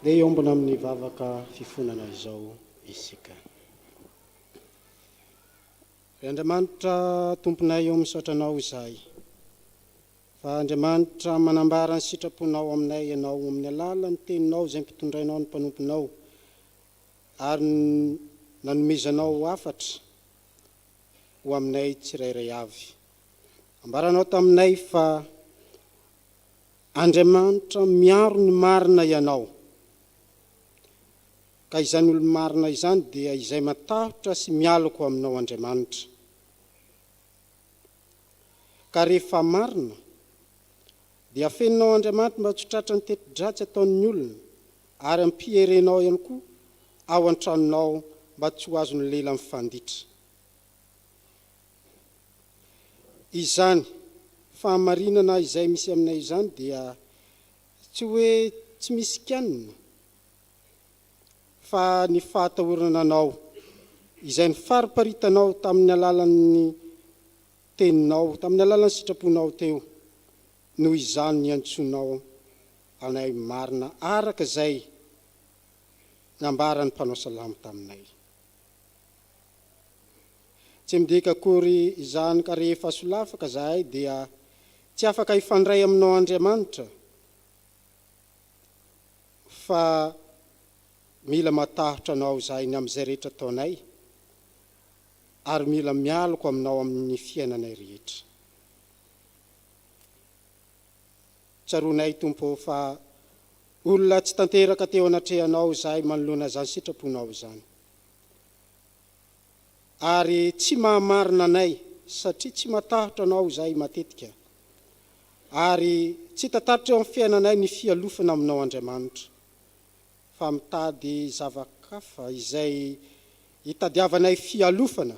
dia iombona amin'ny vavaka fifonana izao isika. Ry Andriamanitra tomponay eo misaotranao izahay, fa Andriamanitra manambara ny sitraponao aminay ianao amin'ny alalan'ny teninao izay mpitondrainao ny mpanomponao, ary nanomezanao afatra ho aminay tsirairay avy. Ambaranao taminay fa Andriamanitra miaro ny marina ianao, ka izany olo marina izany dia izay matahotra sy mialoko aminao Andriamanitra. Ka rehefa marina dia afeninao Andriamanitra mba tsy tratra ny teti-dratsy ataon'ny olona, ary ampierenao ihany koa ao an-tranonao mba tsy ho azony lela mifanditra. Izany fahamarinana izay misy aminay izany dia tsy hoe tsy misy kianina, fa ny fahatahorananao izay ny fariparitanao tamin'ny alalan'ny teninao, tamin'ny alalan'ny sitraponao teo, noho izany ny antsonao anay marina araka izay nambarany mpanao salamo taminay. Tsy midika akory izany ka rehefa solafaka zahay dia tsy afaka ifandray aminao Andriamanitra, fa mila matahotra anao zahay ny amin'izay rehetra ataonay, ary mila mialoko aminao amin'ny fiainanay rehetra. Tsaronay Tompo fa olona tsy tanteraka teo anatrehanao zahay manoloana zany sitraponao zany. Ary tsy mahamarina anay satria tsy matahotra anao zahay matetika. Ary tsy tataritra eo amin'ny fiainanay ny fialofana aminao Andriamanitra, fa mitady zavakafa izay hitadiavanay fialofana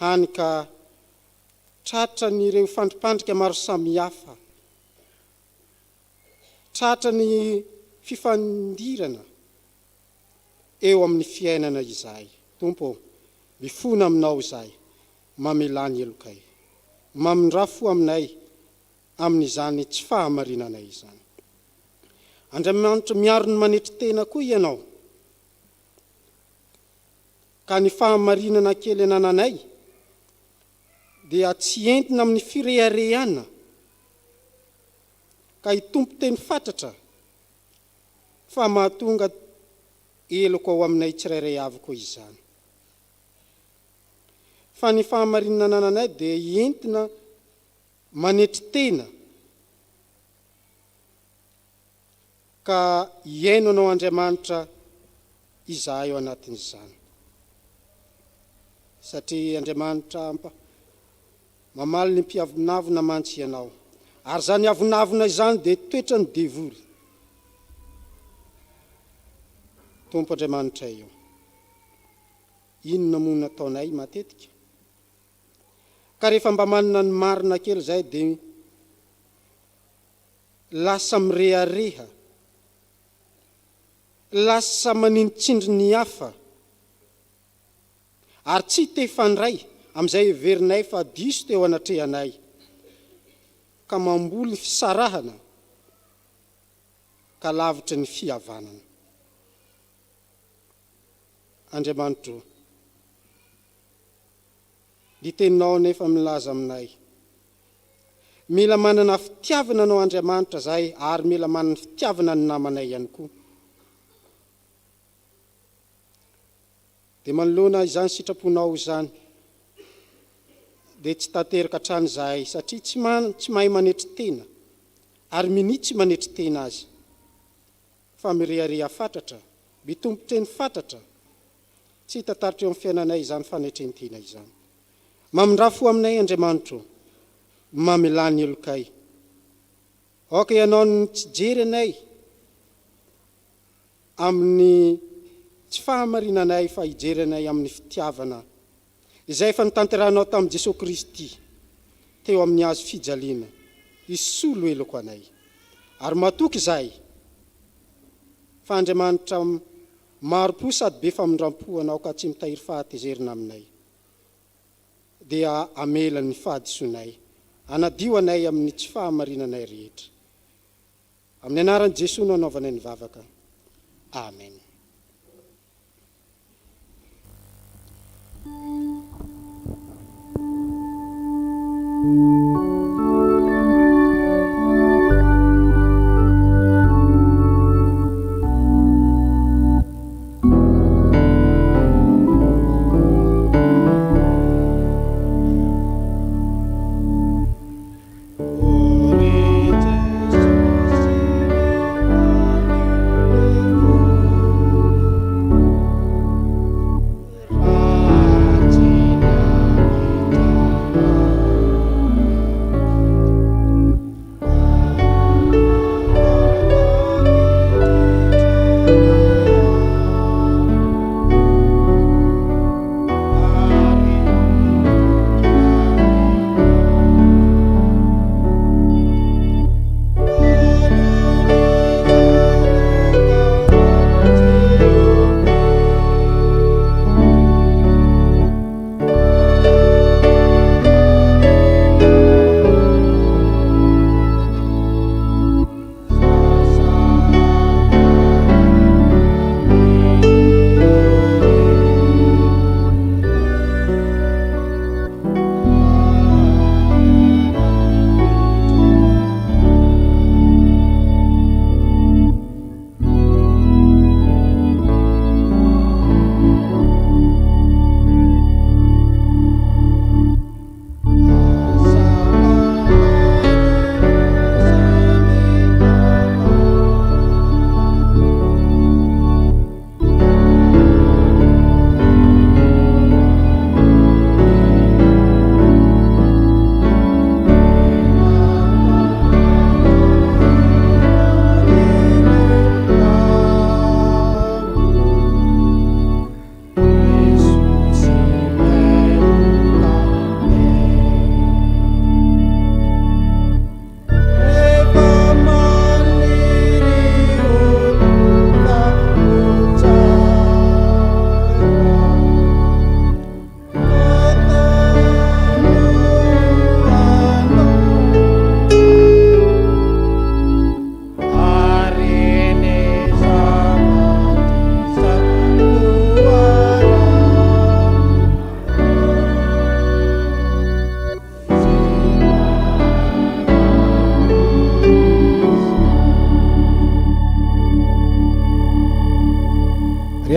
hany ka tratra n'ireo fandrimpandrika maro samihafa, tratra ny fifandirana eo amin'ny fiainana izahay. Tompo, mifona aminao zahay, mamelany elokay, mamindrafo aminay amin'izany tsy fahamarinanay izany. Andriamanitra, miaro ny manetry tena koa ianao, ka ny fahamarinana kely anananay dia tsy entina amin'ny firehareana, ka hitompo teny fatratra, fa mahatonga eloko ao aminay tsirairay avy koa izany. Fa ny fahamarinana ananay dia entina manetry tena, ka hiaino anao Andriamanitra izahay ao anatin'izany. Satria Andriamanitra mamaly ny mpiavonavona mantsy ianao, ary zany avonavona izany dia toetra ny devoly. Tompo Andriamanitra eo, inona moa nataonay matetika? Ka rehefa mba manana ny marina kely zay dia lasa mirehareha, lasa manintsindry ny hafa, ary tsy te fandray amin'izay heverinay fa diso teo anatrehanay, ka mamboly ny fisarahana ka lavitra ny fihavanana. Andriamanitra, ny teninao nefa milaza aminay, mila manana fitiavana anao Andriamanitra zahay, ary mila manana fitiavana ny namanay ihany koa. Dia manoloana izany sitraponao izany, dia tsy tanteraka trany zahay, satria tsy mahay manetry tena, ary minitsy manetry tena azy, fa mirehareha fatratra, mitompo-treny fatratra, tsy tataritra eo amin'ny fiainanay izany fanetrentena izany. Mamindrafo aminay Andriamanitra, mamelany elokay. Aoka ianao ny tsy jery anay amin'ny tsy fahamarinanay, fa hijery anay amin'ny fitiavana izay efa nitanteranao tamin'i Jesosy Kristy teo amin'ny hazo fijaliana, isolo eloko anay. Ary matoky izahay fa Andriamanitra maro-po sady be famindram-po anao, ka tsy mitahiry fahatezerina aminay, dia amela ny fahadisoanay, anadio anay amin'ny tsy fahamarinanay rehetra. Amin'ny anaran'i Jesosy no anaovanay ny vavaka. Amen.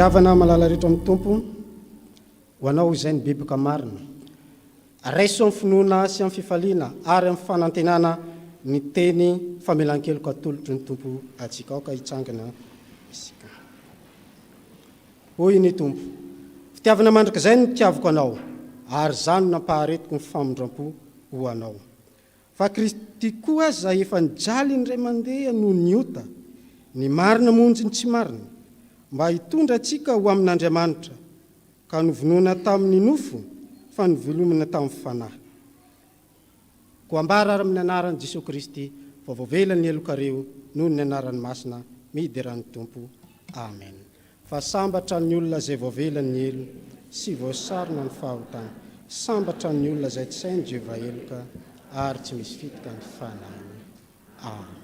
Riavana malala rehetra amin'ny tompo ho anao izay ny biboka marina raiso amin'ny finoana sy amin'ny fifaliana ary amin'ny fanantenana ny teny famelan-keloko atolotry ny tompo atsika ao ka hitsangana isika. Hoy ny tompo, fitiavana mandrakizay no tiavako anao ary zany nampaharetiko ny famondram-po ho anao. Fa Kristy koa azy zay efa nijaly ny ray mandeha no niota ny marina monjy ny tsy marina mba hitondra antsika ho amin'Andriamanitra ka novonoana tamin'ny nofo fa novelomana tamin'ny fanahy. Ko ambara ary amin'ny anaran'i Jesosy Kristy fa voavelany elokareo noho ny anarany masina mideran'ny tompo. Amen. Fa sambatra ny olona izay voavelany elo sy voasarona ny fahotana, sambatra ny olona izay tsy sainy Jehova eloka ary tsy misy fitika ny fanahiny. Amen.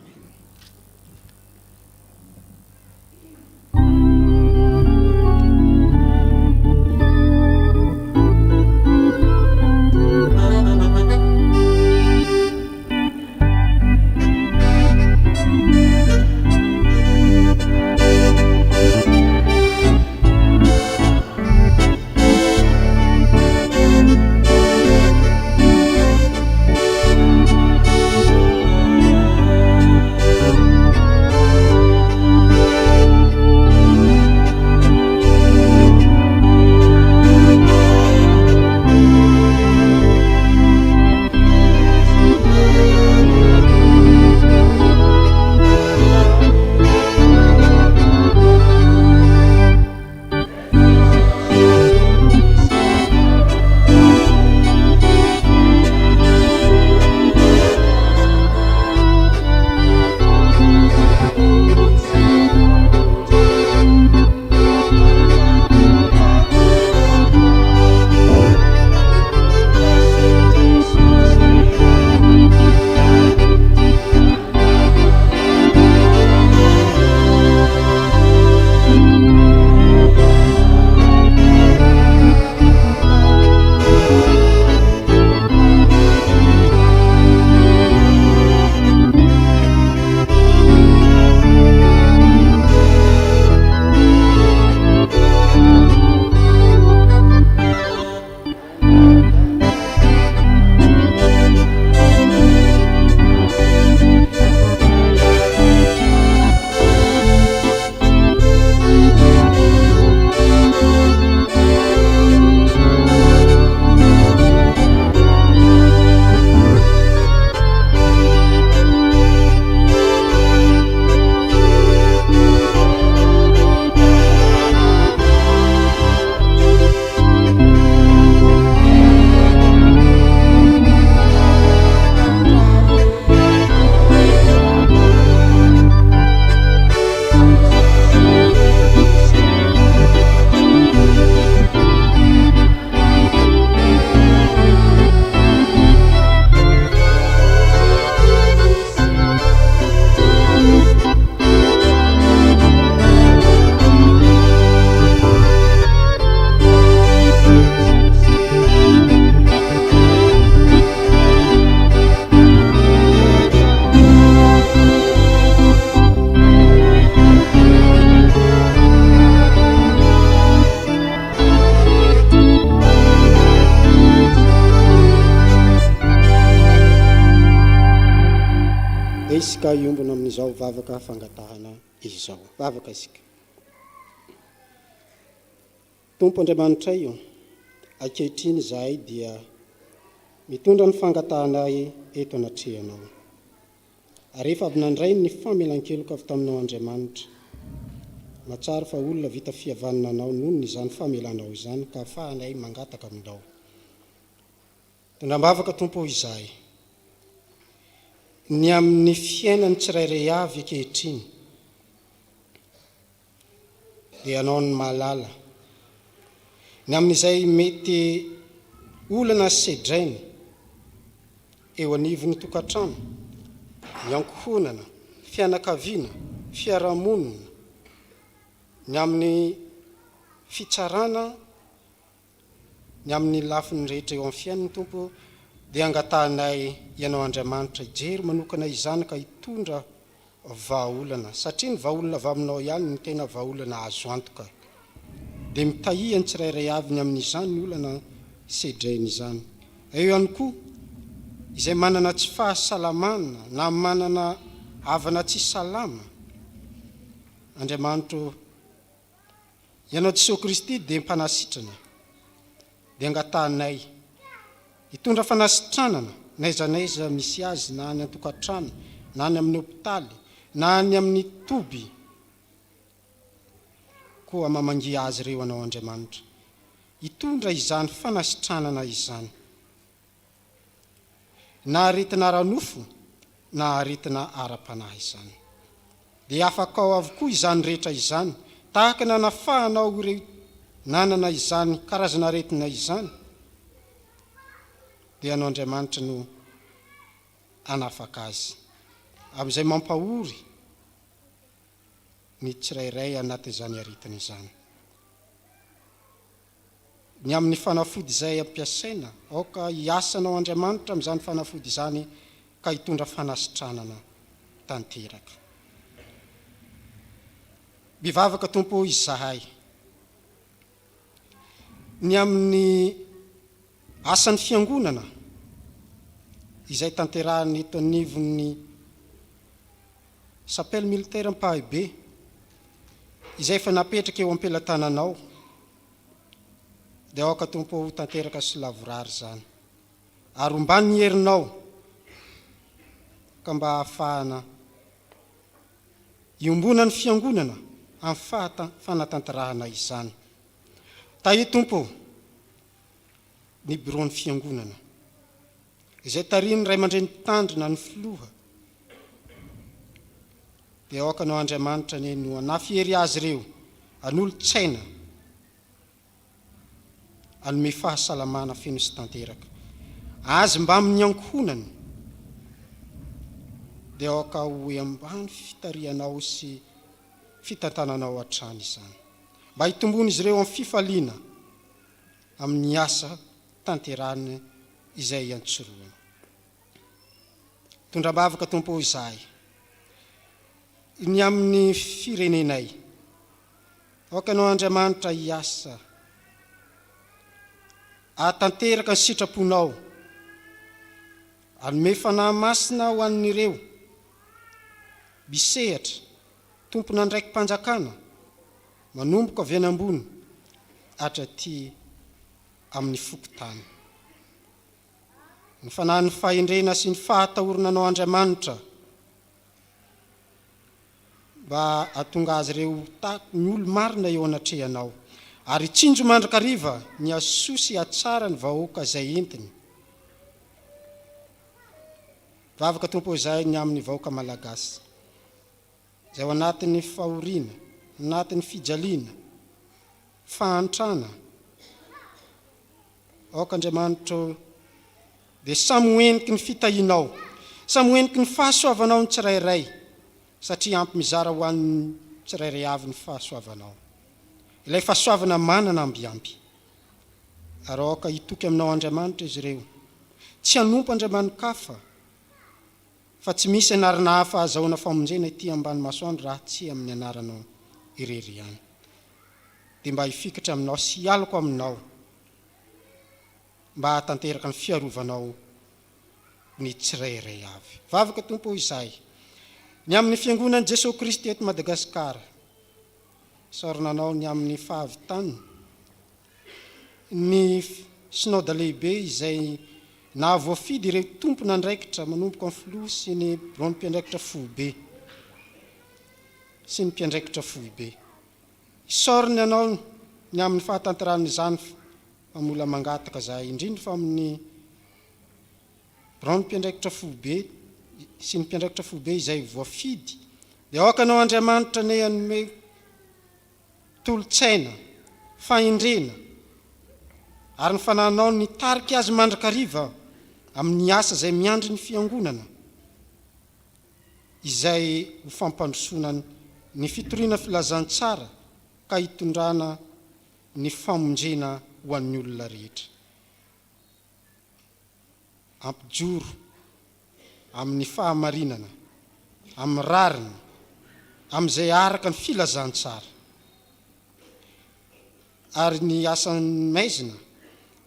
Isika iombona amin'izao vavaka fangatahana izao. Vavaka isika. Tompo Andriamanitra io, ankehitriny izahay dia mitondra ny fangatahanay eto anatrehanao. Ary efa avy nandray ny famelan-keloka avy taminao Andriamanitra. Matsara fa olona vita fihavanana anao noho izany famelanao izany ka afahanay mangataka aminao. Tondram-bavaka tompo izahay. Ny amin'ny fiainany tsirairay avy ankehitriny dia anao ny mahalala. Ny amin'izay mety olana sedrainy eo anivon'ny tokantrano, ny ankohonana, fianakaviana, fiarahamonina, ny amin'ny fitsarana, ny amin'ny lafiny rehetra eo amin'ny fiainany tompo dia angatahanay ianao Andriamanitra hijery manokana izany ka hitondra vahaolana satria ny vahaolana avy aminao ihany ny tena vahaolana azo antoka. dia mitahia ny tsirairay avy ny amin'izany ny olana sedreny izany. Eo ihany koa izay manana tsy fahasalamana na manana havana tsy salama, Andriamanitro ianao Jesosy Kristy dia mpanasitrana, dia angatanay hitondra fanasitranana n'aiza n'aiza misy azy, na any an-tokantrano, na any amin'ny hopitaly, na any amin'ny toby, koa mamangy azy ireo anao Andriamanitra, hitondra izany fanasitranana izany, na aretina ara-nofo na aretina ara-panahy izany. Dia afaka ao avokoa izany rehetra izany, tahaka na nafahanao ireo nanana izany karazana aretina izany, dia anao Andriamanitra no anafaka azy, amin'izay mampahory ny tsirairay anatin'izany aretina izany. Ny amin'ny fanafody izay ampiasaina, aoka hiasanao Andriamanitra amin'izany fanafody izany ka hitondra fanasitranana tanteraka. Bivavaka Tompo izahay, ny amin'ny asan'ny fiangonana izay tanterahany eto anivon'ny sapely militaire Mpahabe, izay efa napetraka eo am-pelatananao, dia aoka Tompo tanteraka sy lavorary zany, ary ombany ny herinao ka mba ahafahana iombona ny fiangonana amin'ny fanatanterahana izany. Tahi Tompo ny bureau-ny fiangonana izay tariny Ray aman-dreny mpitandrina ny filoha, dia aoka anao Andriamanitra no anafihery azy ireo an'olo-tsaina, anome fahasalamana feno sy tanteraka azy mba amin'ny ankohonany, dia aoka ho ambany fitarianao sy fitantananao hatrany izany, mba hitombony izy ireo amin'ny fifaliana amin'ny asa tanterahana izay antsoroana. Tondram-bavaka Tompo izahay, ny amin'ny firenenay, aoka anao Andriamanitra hiasa ahatanteraka ny sitraponao, anome fanahy masina ho an'ireo bisehatra, tompona ndraiky mpanjakana, manomboka avy any ambony hatraty amin'ny fokotany. Ny fanahy ny fahendrena sy ny fahatahorananao Andriamanitra mba atonga azy ireo ny olo marina eo anatrehanao, ary tsinjo mandrakariva ny asoa sy atsara ny vahoaka izay entiny. Vavaka Tompo izay ny amin'ny vahoaka malagasy, izay ao anatin'ny fahoriana, anatin'ny fijaliana, fahantrana, aoka Andriamanitra dia samy hoeniky ny fitahinao, samy hoeniky ny fahasoavanao ny tsirairay, satria ampy mizara ho an'ny tsirairay avy ny fahasoavanao, ilay fahasoavana manana ambiampy. Ary aoka hitoky aminao Andriamanitra izy ireo, tsy hanompo andriamanin-kafa, fa tsy misy anarana hafa ahazahoana famonjena ity ambany masoandro raha tsy amin'ny anaranao irery ihany. Dia mba hifikitra aminao sy hialako aminao, mba hatanteraka ny fiarovanao ny tsirairay avy. Vavaka Tompo izahay, ny amin'ny fiangonan'i Jesosy Kristy eto Madagasikara, saorananao ny amin'ny fahavitany ny synode lehibe izay na voafidy ireo tompona andraikitra manomboka amin'ny filoha sy ny bureau-ny mpiandraikitra foibe sy ny mpiandraikitra foibe. Isaoriny ianao ny amin'ny fahatanterahana izany mamola mangataka zahay, indrindra fa amin'ny bureau-ny mpiandraikitra foibe sy ny mpiandraikitra foibe izay voafidy, dia aoka anao Andriamanitra ne anome tolo-tsaina, fahendrena, ary ny fanahinao ny tarika azy mandrakariva amin'ny asa izay miandry ny fiangonana, izay ho fampandrosoana ny fitoriana filazantsara ka hitondrana ny famonjena ho an'ny olona rehetra. Ampijoro amin'ny fahamarinana, amin'ny rariny, amin'izay araka ny filazantsara, ary ny asan'ny maizina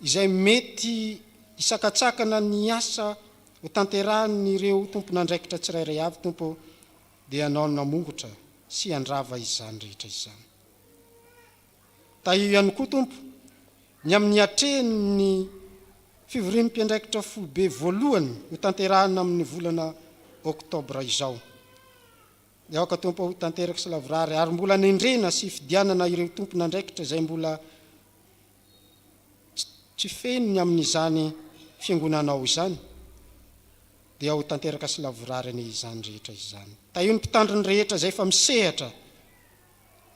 izay mety isakatsakana ny asa ho tanterahan'ireo tompon'andraikitra tsirairay avy tompo dia anao namongotra sy andrava izany rehetra izany. Io ihany koa tompo ny amin'ny atrehany ny fivoriam-piandraikitra folobe voalohany ho tanterahana amin'ny volana oktobra izao. Aoka tompo ho tanteraka sy lavorary ary mbola nendrena sy fidianana ireo tompon'andraikitra izay mbola tsy fenony amin'izany fiangonanao izany dia ho tanteraka sy lavorary izany rehetra izany. Io ny mpitandriny rehetra izay fa misehatra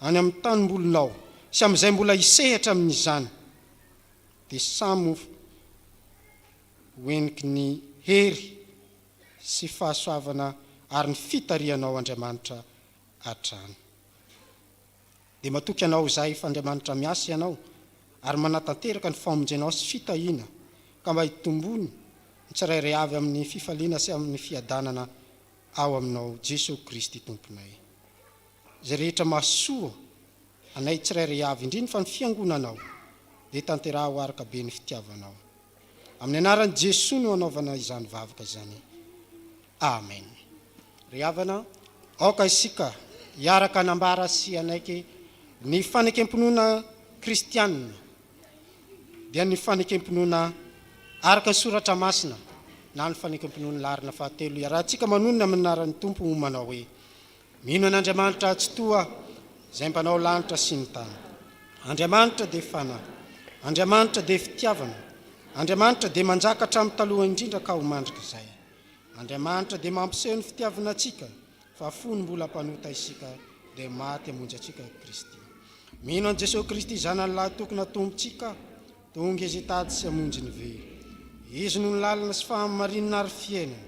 any amin'ny tanimbolonao sy amin'izay mbola hisehatra amin'izany dia samy hoeniky ny hery sy fahasoavana ary ny fitarianao Andriamanitra hatrany. Dia matoky ianao izay fa Andriamanitra miasa ianao ary manatanteraka ny famonjenao sy fitahiana ka mba hitombony ny tsirairay avy amin'ny fifaliana sy amin'ny fiadanana ao aminao Jesosy Kristy tomponay. Izay rehetra mahasoa anay tsirairay avy indrindra fa ny fiangonanao dia tanteraha ho araka be ny fitiavanao. Amin'ny anaran'i Jesosy no anaovana izany vavaka izany. Amen. Ry havana, aoka isika hiaraka nambara sy anaiky ny fanekempinoana kristianina dia ny fanekempinoana araka ny soratra masina na ny fanekempinoana larina fahatelo. Iarahantsika manonona amin'ny anaran'ny Tompo manao hoe: mino an'Andriamanitra tsy toa izay mpanao lanitra sy ny tany. Andriamanitra dia fanahy, Andriamanitra dia fitiavana, Andriamanitra dia manjaka hatramin'ny taloha indrindra ka ho mandrika izay. Andriamanitra dia mampiseho ny fitiavana antsika fa fony mbola mpanota isika dia maty hamonjy antsika Kristy. Mino an' Jesosy Kristy zanany lahy tokony hatombotsika tonga izy hitady sy hamonjy ny very. Izy no ny lalana sy fahamarinana ary fiainana,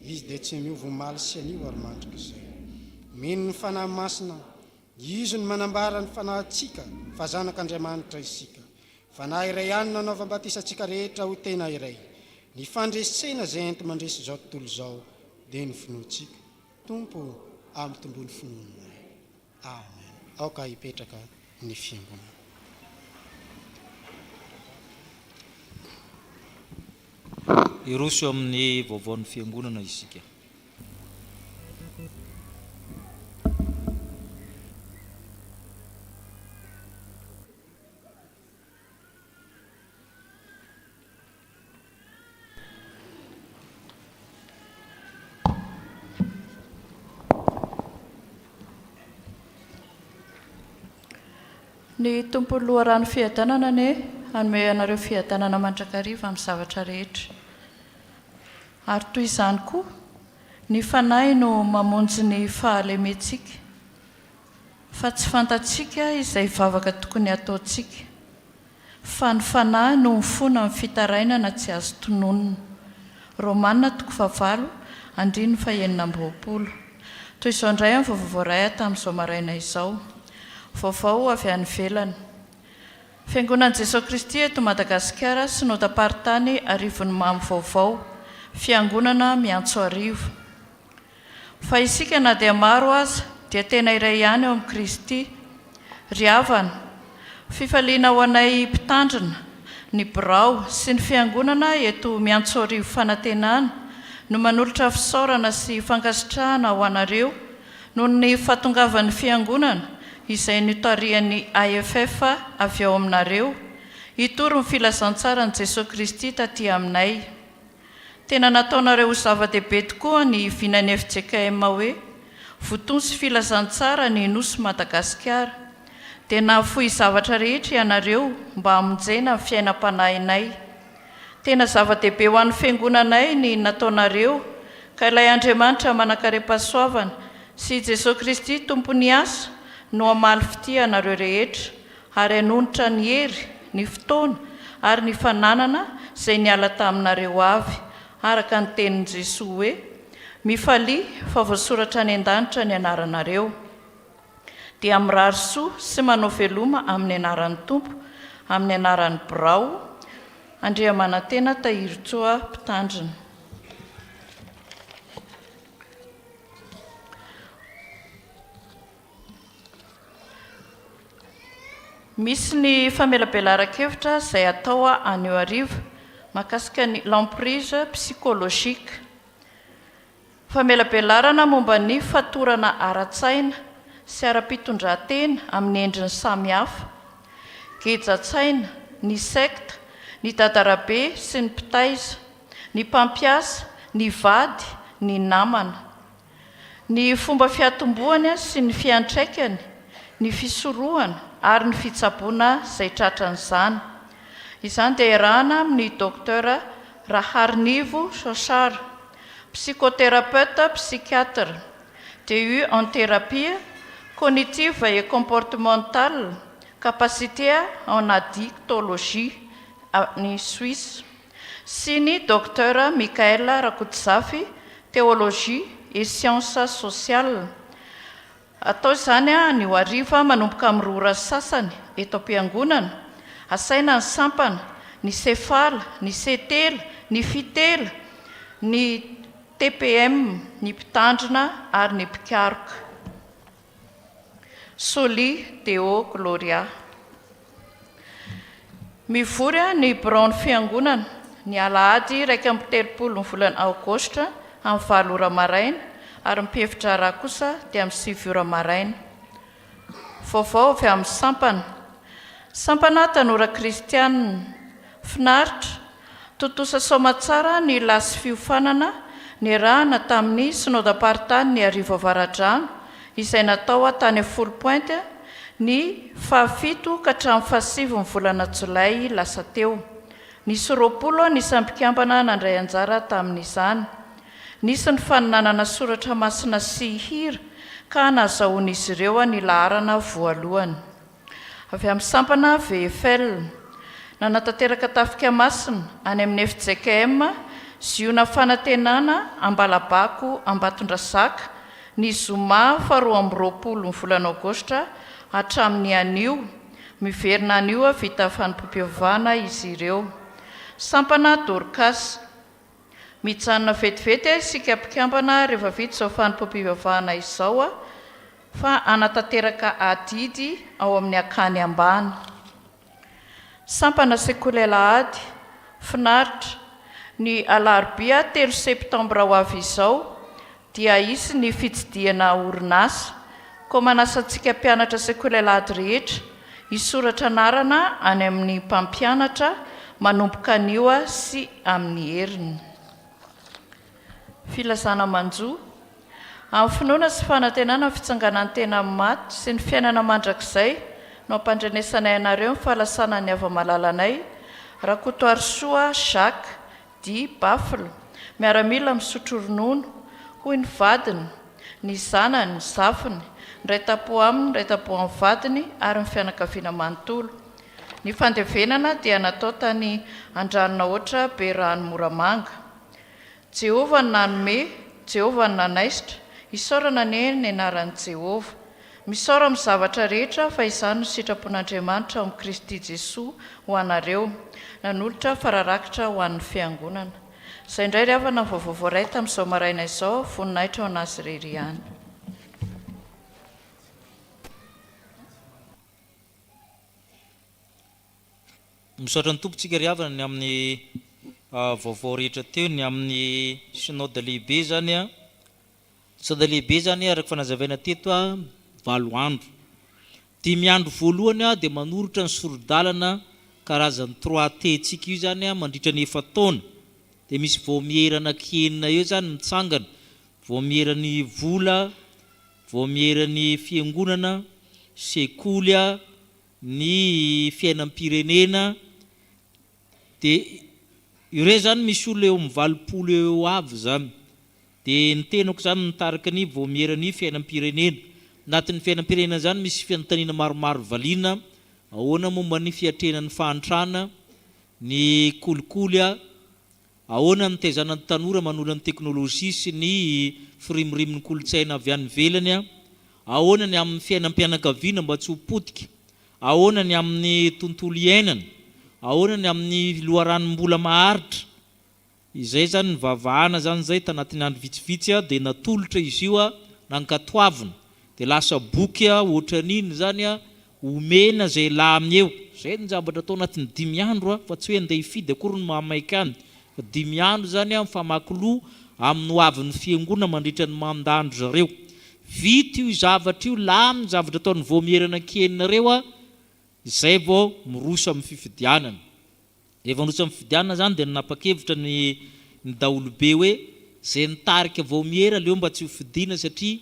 izy dia tsy miova maly sy anio ary mandrika izay. Mino ny fanahy masina, izy no manambara ny fanahintsika fa zanak'Andriamanitra isika. Fanahy iray ihany nanaovam-batisantsika rehetra ho tena iray. Ny fandresena izay enti mandresy izao tontolo izao dia ny finoantsika. Tompo amin'ny tombony finoana. Amen. Aoka hipetraka ny fiangonana. Iroso amin'ny vaovaon'ny fiangonana isika. Ny tompony loharano fiadanana ne hanome anareo fiadanana mandrakariva amin'ny zavatra rehetra. Ary toy izany koa ny fanahy no mamonjy ny fahalementsika fa tsy fantatsika izay vavaka tokony ataontsika fa ny fanahy no mifona amin'ny fitarainana tsy azo tononona. Romanina 9:20. Toy izao indray amin'ny vaovao iray tamin'izao maraina izao. Vaovao avy any ivelany. Fiangonan'i Jesosy Kristy eto Madagasikara synodamparitany Arivon'ny Mamy vaovao, fiangonana miantso arivo. Fa isika na dia maro aza dia tena iray ihany eo amin'ny Kristy. Ry havana, fifaliana ho anay mpitandrina, ny birao sy ny fiangonana eto miantso arivo fanantenana no manolotra fisaorana sy fankasitrahana ho anareo noho ny fahatongavan'ny fiangonana izay notarian'ny AFF avy ao aminareo hitory ny filazantsara ny Jesosy Kristy taty aminay. Tena nataonareo zava-dehibe tokoa ny vinany FJKM hoe votony sy filazantsara ny nosy Madagasikara dia nahafohy zavatra rehetra ianareo mba hamonjena ny fiainam-panahinay. Tena zava-dehibe ho an'ny fiangonanay ny nataonareo ka ilay Andriamanitra manankarem-pahasoavana sy Jesosy Kristy tompony asa no hamaly fitia anareo rehetra ary hanonitra ny hery, ny fotoana ary ny fananana izay niala taminareo avy araka ny tenin'i Jesosy hoe: mifalia fa voasoratra any an-danitra ny anaranareo. Dia mirary soa sy manao veloma amin'ny anaran'ny Tompo, amin'ny anaran'ny birao, Andriamanantena Tahiry-Tsoa mpitandrina. Misy ny famelabelan-kevitra izay atao anio arivo mahakasika ny l'emprise psychologique. Famelabelarana momba ny fatorana ara-tsaina sy ara-pitondran-tena amin'ny endriny samihafa, geja-tsaina, ny secte, ny dadarabe sy ny mpitaiza, ny mpampiasa, ny vady, ny namana. Ny fomba fiatombohany sy ny fiantraikany, ny fisorohana ary ny fitsaboana izay tratran'izany. Izany dia iarahana amin'ny docteur Raharnivo Sochar, psychothérapeute psychiatre, DU en thérapie cognitive et comportementale, capacité en addictologie ny Suisse, sy ny docteur Michael Rakotsafy, théologie et sciences sociales. Atao izany ny ho hariva manomboka amin'ny roa ora sasany eto am-piangonana, asaina ny sampana, ny sefala, ny setela, ny fitela, ny TPM, ny mpitandrina ary ny mpikaroka. Soli Deo Gloria. Mivory ny braon fiangonana ny alahady 1 ny volana aogostra amin'ny 7 ora maraina ary mipevitra raha kosa dia amin'ny 7 ora maraina. Vaovao avy amin'ny sampana. Sampana tanora kristianina, finaritra, totosa somatsara ny lasy fiofanana ny rahana tamin'ny synodam-paritany ny arivo avaradrano izay natao tany 10 pointy ny 7 ka hatramin'ny 7 ny volana jolay lasa teo. Nisy 20 ny sampikambana nandray anjara tamin'izany. Nisy ny faninanana soratra masina sy hira ka nazahoan'izy ireo ny laharana voalohany. Avy amin'ny sampana VFL, nanatanteraka tafika masina any amin'ny FJKM ziona fanantenana Ambalabako Ambatondrazaka ny zoma 22 ny volana aogostra hatramin'ny anio, miverina anio vita fanimpopiovana izy ireo. Sampana Dorcas, mijanona vetivety isika mpikambana rehefa vita izao fanimpopiovana izao fa anatanteraka adidy ao amin'ny akany ambany. Sampana Sekolela Ady, finaritra, ny alarobia 3 septambra ho avy izao dia isy ny fitsidiana orinasa, koa manasantsika mpianatra Sekolela Ady rehetra hisoratra anarana any amin'ny mpampianatra manomboka anio sy amin'ny heriny. Filazana manjo amin'ny finoana sy fanantenana fitsanganan'ny tena maty sy ny fiainana mandrakizay no ampandrenesanay anareo ny fahalasana ny ava-malalanay Rakotoarisoa Jacques Di Bafle, miaramila misotro ronono, hoy ny vadiny, ny zanany, ny zafiny, ndray tapo aminy, ndray tapo amin'ny vadiny ary ny fianakaviana manontolo. Ny fandevenana dia natao tany Andranona Ohatra be rano Moramanga. Jehova ny nanome, Jehova ny nanaisitra, isaorana ny anaran'i Jehova. Misaora amin'ny zavatra rehetra fa izany no sitrapon'Andriamanitra amin'ny Kristy Jesoa ho anareo, nanolotra fararakitra ho an'ny fiangonana. Izay indray ry havana ny vaovao iray tamin'izao maraina izao, voninahitra ao anazy irery ihany. Misaotra ny tompontsika ry havana ny amin'ny vaovao rehetra teo ny amin'ny synode lehibe zany a. Synode lehibe zany araka fanazavaina teto 7 andro. 5 andro voalohany dia manoritra ny sorodalana karazany 3T tsika io zany mandritra ny 9 taona. Dia misy voamierana kenina eo zany mitsangana, voamierany vola, voamierany fiangonana, sekoly, ny fiainam-pirenena. Dia ireo zany misy olona eo amin'ny 20 eo avy zany. Dia ny tenako zany nitarika ny voamierany fiainam-pirenena. Anatin'ny fiainam-pirenena zany misy fianontanina maromaro valiana, ahoana momba ny fiatrenan'ny fahantrana, ny kolikoly, ahoana ny taizanan'ny tanora manolo ny teknôlôjia sy ny firimirimin'ny kolotsaina avy any ivelany, ahoana ny amin'ny fiainam-pianakaviana mba tsy ho potika, ahoana ny amin'ny tontolo iainana, ahoana ny amin'ny loharanom-bola maharitra. Izay zany ny vavahana zany zay tanatin'ny andro vitsivitsy dia natolotra izy io nankatoavina. Dia lasa boky ohatra n'iny zany omena zay laminy eo. Zay ny zavatra atao anatin'ny 5 andro fa tsy hoe andeha hifidy akory ny mahamaika any. Fa 5 andro zany mifamaky loha amin'ny hoavin'ny fiangonana mandritra ny mandandro zareo. Vita io zavatra io laminy zavatra ataon'ny voamierana kenareo izay vao miroso amin'ny fifidianana. Efa miroso amin'ny fifidianana zany dia nanapa-kevitra ny daholobe hoe zay nitarika voamiera leo mba tsy ho fidiana satria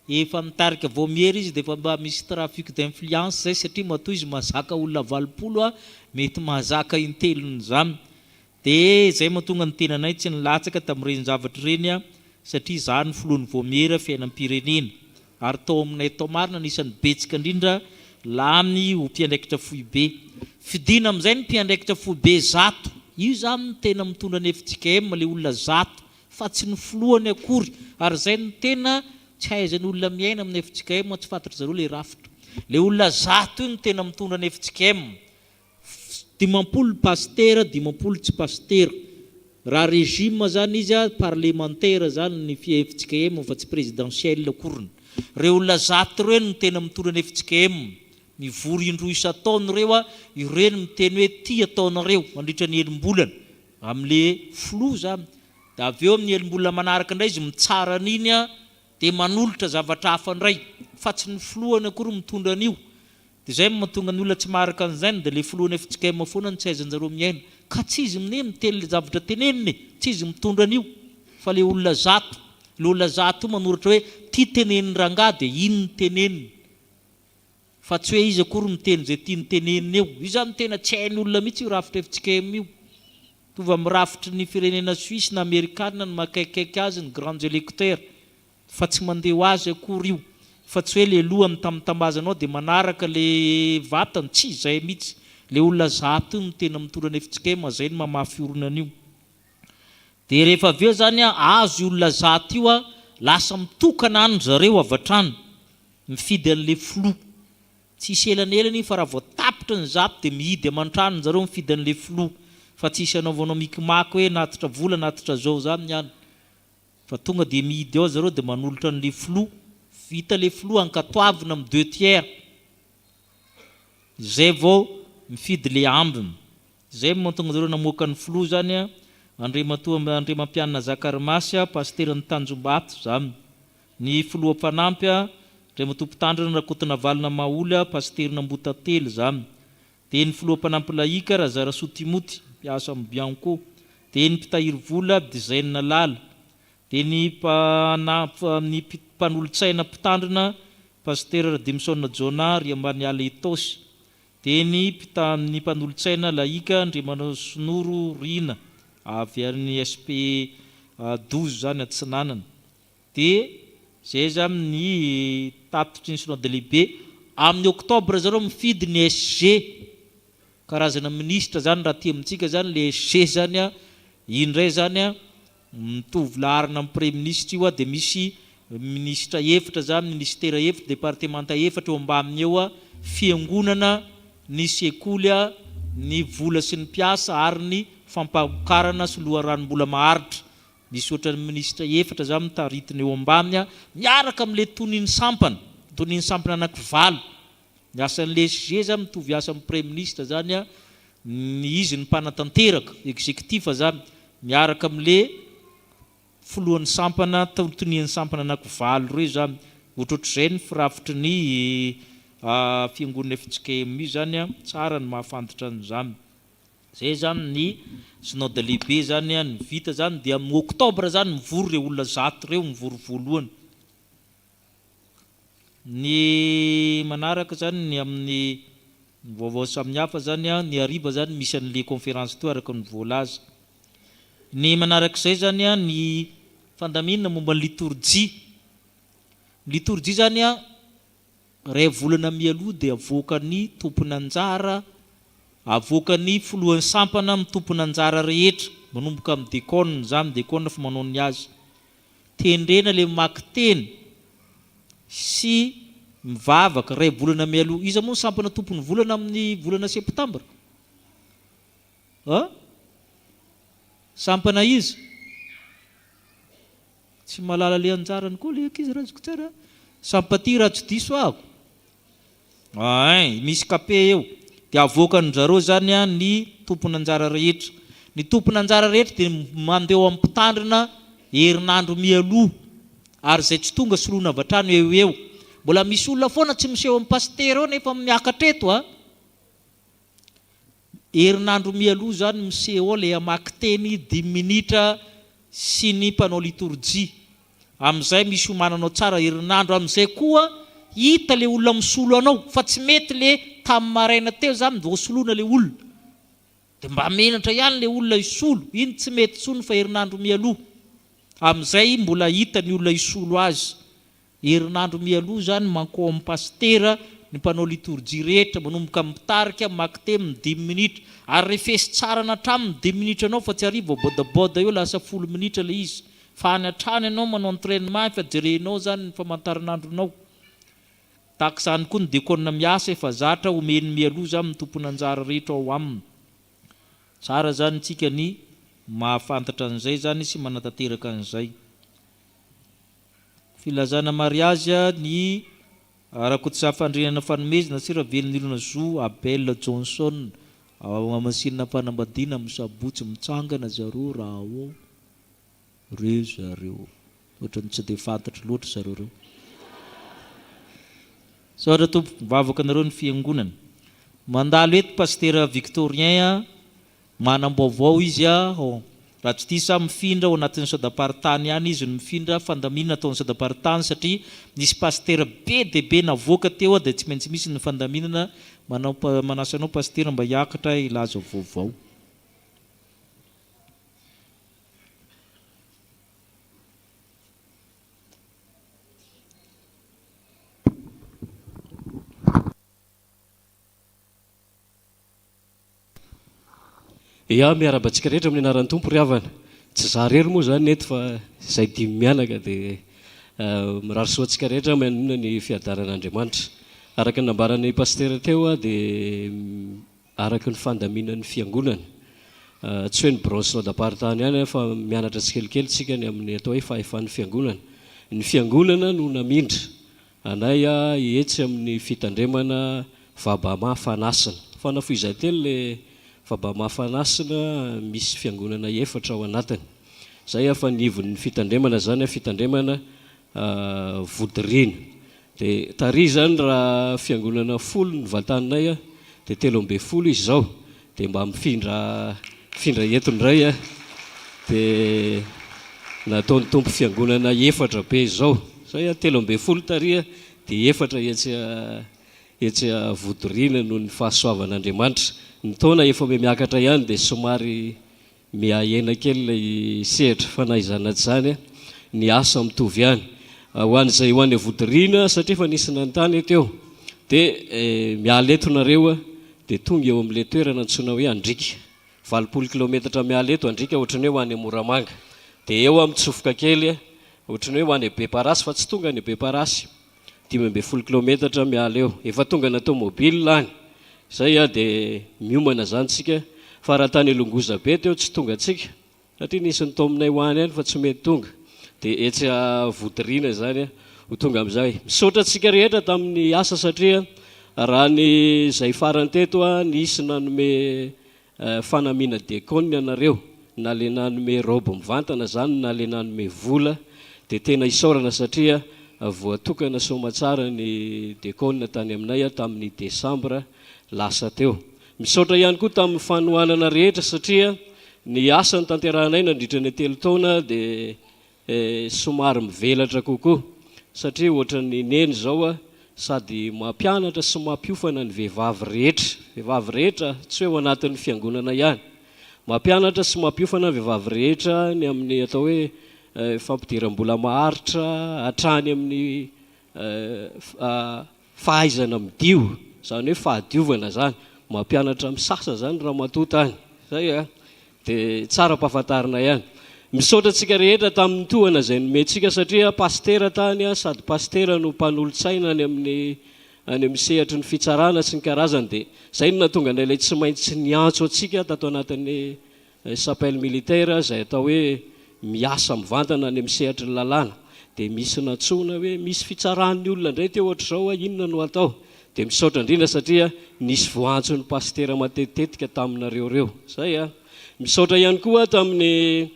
efa mitarika voamiera izy dia efa mba misy trafic d'influence zay satria matoa izy mahazaka olona 20 mety mahazaka intelony zany. Dia zay mahatonga ny tenanay tsy nilatsaka tamin'ireny zavatra ireny satria zany filohan'ny voamiera fiainam-pirenena. Ary tao aminay tao marina anisan'ny betsika indrindra laminy ho mpiandraikitra foibe. Fidiana amin'izay ny mpiandraikitra foibe 100. Io zany ny tena mitondra ny FJKM le olona 100 fa tsy ny filohany akory. Ary zay ny tena tsy haizany olona miaina amin'ny FJKM tsy fantatra zareo le rafitra. Le olona 100 io ny tena mitondra ny FJKM. 50 pasteur, 50 tsy pasteur. Raha régime zany izy parlementaire zany ny FJKM fa tsy présidentiel akoriny. Reo olona 100 reo ny tena mitondra ny FJKM. Mivory indroa isa-taona reo ireny miteny hoe ty ataonareo mandritra ny elim-bolana amin'le flou zany. Dia avy eo amin'ny elim-bolana manaraka indray izy mitsara an'iny dia manolotra zavatra hafa indray fa tsy ny flohany akory mitondra an'io. Dia zay mahatonga ny olona tsy maharaka an'izany dia le flohany FJKM foana ny tsy aizanjareo miaina. Ka tsy izy mine miteny le zavatra teneniny, tsy izy mitondra an'io fa le olona 100. Le olona 100 manoratra hoe ty tenenin'ny rangahy dia iny ny teneniny. Fa tsy hoe izy akory miteny zay ty ny teneniny eo. Io zany tena tsy hain'ny olona mihitsy io rafitra FJKM io. Tova mirafitry ny firenena Suisse na Amerikana ny makaikaiky azy ny grands électeurs. Fa tsy mandeha ho azy akory io. Fa tsy hoe le lohany tambatambazanao dia manaraka le vatany tsy izay mihitsy. Le olona 100 io ny tena mitondra ny FJKM zay ny mamafy oronan'io. Dia rehefa avy eo zany azo olona 100 io lasa mitokana any zareo avatrany mifidy an'le flou. Tsy isy elanelany fa raha vao tapitra ny 100 dia mihidy aman-trano zareo mifidy an'le flou. Fa tsy isy anaovanao mikimaky hoe natitra vola natitra zao zany ihany. Fa tonga dia mihidy ao zareo dia manolotra an'le flou. Vita le flou ankatoavina amin'ny 2/3. Zay vao mifidy le ambiny. Zay mahatonga zareo namoaka ny flou zany Andriamampianina Zakarimasy pasteur ny Tanjombato zany. Ny filoham-panampy Andriamatompo Tandrina Rakotana Valina Maoly pasteur Nambotately zany. Dia ny filoham-panampy laika Razarasoa Timoty mpiasa amin'ny Bianco. Dia ny mpitahiry vola Dizaine Lala. Dia ny mpanolo-tsaina mpitandrina pasteur Dimson Jona Riambaniala Etosy. Dia ny mpanolo-tsaina laika Andriamanasonoro Rina avy amin'ny SP 12 zany Atsinanana. Dia zay zany ny tatitry ny synode lehibe. Amin'ny oktobra zareo mifidy ny SG karazana ministra zany raha ty amintsika zany le SG zany indray zany mitovy laharina amin'ny premier ministre io dia misy ministra efatra zany ministera efatra départementa efatra eo ambaminy eo fiangonana ny sekoly ny vola sy ny mpiasa ary ny fampakarana sy loharanom-bola maharitra. Misy ohatra ministra efatra zany mitaritiny eo ambaminy miaraka amin'le toniny sampana anankivalo. Ny asan'le SG zany mitovy asa amin'ny premier ministre zany izy ny mpanatanteraka exécutif zany miaraka amin'le filohan'ny sampana toniny sampana anankivalo reo zany. Ohatrohatr'izay ny firafitry ny fiangonana FJKM io zany tsara ny mahafantatra an'izany. Zay zany ny synode lehibe zany ny vita zany dia amin'ny oktobra zany mivory reo olona 100 reo mivory voalohany. Ny manaraka zany ny amin'ny vaovao samihafa zany ny hariva zany misy an'le conférence teo araka ny voalaza. Ny manarak'izay zany ny fandaminana momba ny liturgie. Liturgie zany ray volana mialoha dia avoaka ny tompony anjara, avoaka ny filohan'ny sampana amin'ny tompony anjara rehetra manomboka amin'ny décône zany décône fa manao ny azy. Tendrena le maki teny sy mivavaka ray volana mialoha. Izy moa sampana tompony volana amin'ny volana septambra. Sampana izy tsy malala le anjarany koa le ankizy razoko tsara. Sampaty raha tsy diso ahako. misy kape eo dia avoakan'zareo zany a ny tompony anjara rehetra. Ny tompony anjara rehetra dia mandeha amin'ny mpitandrina herinandro mialoha ary zay tsy tonga soloana avy hatrany eo. Mbola misy olona foana tsy miseho amin'ny pastera eo nefa miakatra eto a. Herinandro mialoha zany miseho ilay hamaky teny 10 minitra sy ny mpanao liturjia. Amin'izay misy homananao tsara herinandro, amin'izay koa hita le olona misolo anao fa tsy mety le tamin'ny maraina teo zany vao soloana le olona. Dia mba menatra ihany le olona isolo, iny tsy mety tsony fa herinandro mialoha. Amin'izay mbola hita ny olona isolo azy. Herinandro mialoha zany manko amin'ny pastera ny mpanao liturjia rehetra manomboka mitarika mamaky teny 10 minitra ary refesy tsara natraminy 10 minitra anao fa tsy arivo bodaboda eo lasa 10 minitra le izy. Fa any hatrany anao manao entraînement fa jerenao zany ny famantaranandronao. Tahaka izany koa ny diakona miasa efa zatra omeny mialoha zany ny tompony anjara rehetra ao aminy. Tsara zany tsika ny mahafantatra an'izay zany sy manatanteraka an'izay. Filazana mariage ny Rakotosa fandrinana fanomezana sira velon'olona zo Abel Johnson ao amasinina fanambadiana misabotsy mitsangana zareo raha ao reo zareo ohatrany tsy dia fantatra loatra zareo reo. Saotra tompo mivavaka nareo ny fiangonana. Mandalo eto pastera Victorien manam-baovao izy raha tsy tia sa mifindra ao anatin'ny sodapartany ihany izy no mifindra fandaminana ataon'ny sodapartany satria nisy pastera be dia be navoaka teo dia tsy maintsy misy ny fandaminana manasanao pastera mba hiakatra ilaza vaovao. Miarabantsika rehetra amin'ny anaran'ny tompo ry havana. Tsy za rery moa zany neto fa izay dimy mianaka dia mirary soantsika rehetra manona ny fiadaran'Andriamanitra. Araka ny nambaran'ny pastera teo dia araka ny fandaminan'ny fiangonana. Tsy hoe ny branche d'apartany ihany fa mianatra tsikelikely tsika ny amin'ny atao hoe fahefan'ny fiangonana. Ny fiangonana no namindra anay ihetsy amin'ny fitandremana vabama fanasina. Fanafoizantelo le vabama fanasina misy fiangonana efatra ao anatiny. Zay afa nivon'ny fitandremana zany fitandremana vodirina. Dia tary zany raha fiangonana 10 ny vataninay dia 13 izy zao. Dia mba mifindra entondray dia nataon'ny tompo fiangonana efatra be zao. Zay 13 tary dia efatra etsy vodirina noho ny fahasoavan'Andriamanitra. Ny taona efa miakatra ihany dia somary miahena kely ilay sehatra fanaizana zany ny asa mitovy ihany. Ho an'izay ho any vodirina satria fa nisy nanontany teo dia miala eto nareo dia tonga eo amin'ilay toerana antsoina hoe Andrika. 20 kilometatra miala eto Andrika ohatrany hoe ho any Moramanga. Dia eo mitsofoka kely ohatrany hoe ho any Beparasy fa tsy tonga any Beparasy. 12 kilometatra miala eo. Efa tonga natao mobile any. Zay dia miomana zany tsika fa raha tany Longoza be teo tsy tonga tsika satria nisy ny tao aminay ho any ihany fa tsy mety tonga. Dia etsy vodirina zany ho tonga amin'izay. Misaotra tsika rehetra tamin'ny asa satria raha ny zay farany teto nisy nanome fanamiana diakona anareo na le nanome robe mivantana zany na le nanome vola dia tena isaorana satria voatokana somatsara ny diakona tany aminay tamin'ny Desambra lasa teo. Misaotra ihany koa tamin'ny fanohanana rehetra satria ny asany tanterahanay nandritra ny 3 taona dia somary mivelatra kokoa satria ohatran'ny neny zao sady mampianatra sy mampiofana ny vehivavy rehetra tsy hoe ao anatin'ny fiangonana ihany. Mampianatra sy mampiofana ny vehivavy rehetra ny amin'ny atao hoe fampidiram-bola maharitra hatrany amin'ny fahaizana midio. Zany hoe fahadiovana zany mampianatra misasa zany raha matota any zay dia tsara mpahafantarina ihany. Misaotra tsika rehetra tamin'ny tohana izay nomentsika satria pastera tany sady pastera no mpanolotsaina any amin'ny sehatry ny fitsarana sy ny karazany dia zay no natonga an'ilay tsy maintsy niantso atsika tato anatin'ny chapelle militaire izay atao hoe miasa mivantana any amin'ny sehatry ny lalàna. Dia misy natsona hoe misy fitsaran'ny olona indray teo ohatr'izao inona no atao. dia misaotra indrindra satria nisy voantson'ny pastera matetetika taminareo reo zay a. Misaotra ihany koa tamin'ny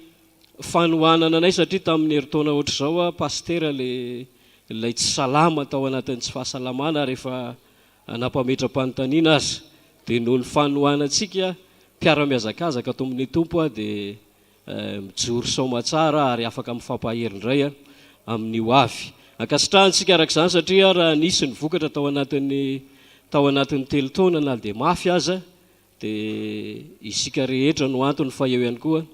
fanohanana anay satria tamin'ny heritaona ohatr'izao a pastera ilay tsy salama tao anatin'ny tsy fahasalamana rehefa nampametram-panontaniana azy, dia noho ny fanohanantsika mpiara-miazakazaka ato amin'ny tompo a dia mijoro somatsara ary afaka mifampahery indray a amin'io avy. Ankasitrahantsika araka izany satria raha nisy ny vokatra tao anatin'ny telotaona na dia mafy aza dia isika rehetra no antony fa eo ihany koa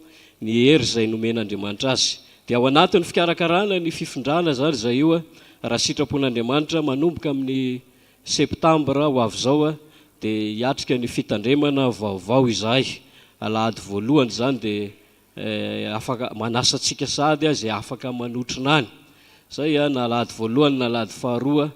ny hery izay nomen'Andriamanitra azy. Dia ao anatin'ny fikarakarana ny fifindrana zany zay io a, raha sitrapon'Andriamanitra manomboka amin'ny septambra ho avy zao a, dia hiatrika ny fitandremana vaovao izahay. Alahady voalohany zany dia afaka manasantsika sady a zay afaka manotrina any. Zay a, na alahady voalohany na alahady faharoa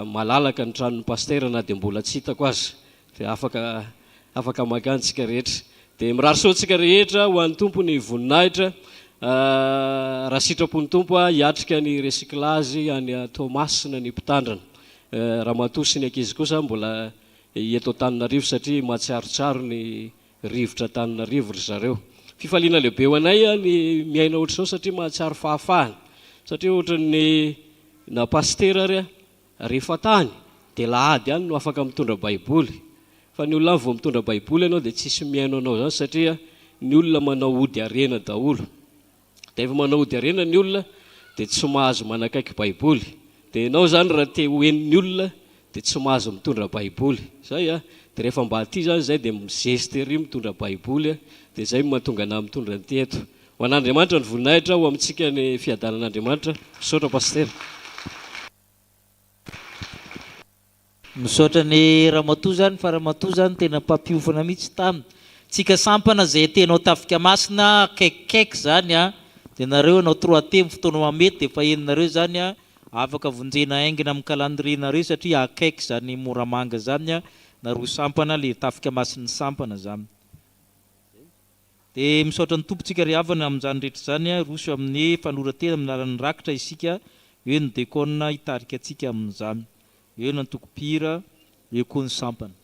malalaka ny tranon'ny pastera na dia mbola tsy hitako azy, dia afaka makantsika rehetra. Dia mirary soantsika rehetra ho an'ny tompo ny voninahitra, raha sitrapon'ny tompo a hiatrika ny recyclage any Tomasina ny mpitandrana. Raha matoa sy ny ankizy kosa mbola eto Antananarivo satria mahatsiarotsiaro ny rivotra Antananarivo ry zareo. Fifaliana lehibe ho anay a ny miaina ohatr'izao satria mahatsiaro fahafahana, satria ohatran'ny na pastera ary a rehefa tany dia lahady ihany no afaka mitondra baiboly, fa ny olona vao mitondra baiboly ianao dia tsisy miaino anao zany satria ny olona manao ody arena daholo. Dia efa manao ody arena ny olona dia tsy mahazo manakaiky baiboly, dia ianao zany raha te hoen'ny olona dia tsy mahazo mitondra baiboly. Zay a, dia rehefa mba aty zany zay dia mizesty ery mitondra baiboly a, dia zay mahatonga ana mitondra ny teto. Ho an'Andriamanitra ny voninahitra, ho amintsika ny fiadanan'Andriamanitra. Misaotra pastera. Misaotra ny Ramatoa zany, fa Ramatoa zany tena mpampiofana mihitsy taminy. Tsika sampana zay tenao tafika masina akaikikaiky zany a, dia nareo anao troatemo fotoana mamety dia efa heninareo zany a afaka vonjena aingina amin'ny calendrier-nareo satria akaiky zany moramanga zany a na roa sampana le tafika masin'ny sampana zany. Dia misaotra ny tompontsika ry havana amin'izany rehetra zany a, roso amin'ny fanoratena amin'ny alalan'ny rakitra isika, eo ny dekona hitarika antsika amin'izany, eo ny antokopira, eo koa ny sampana.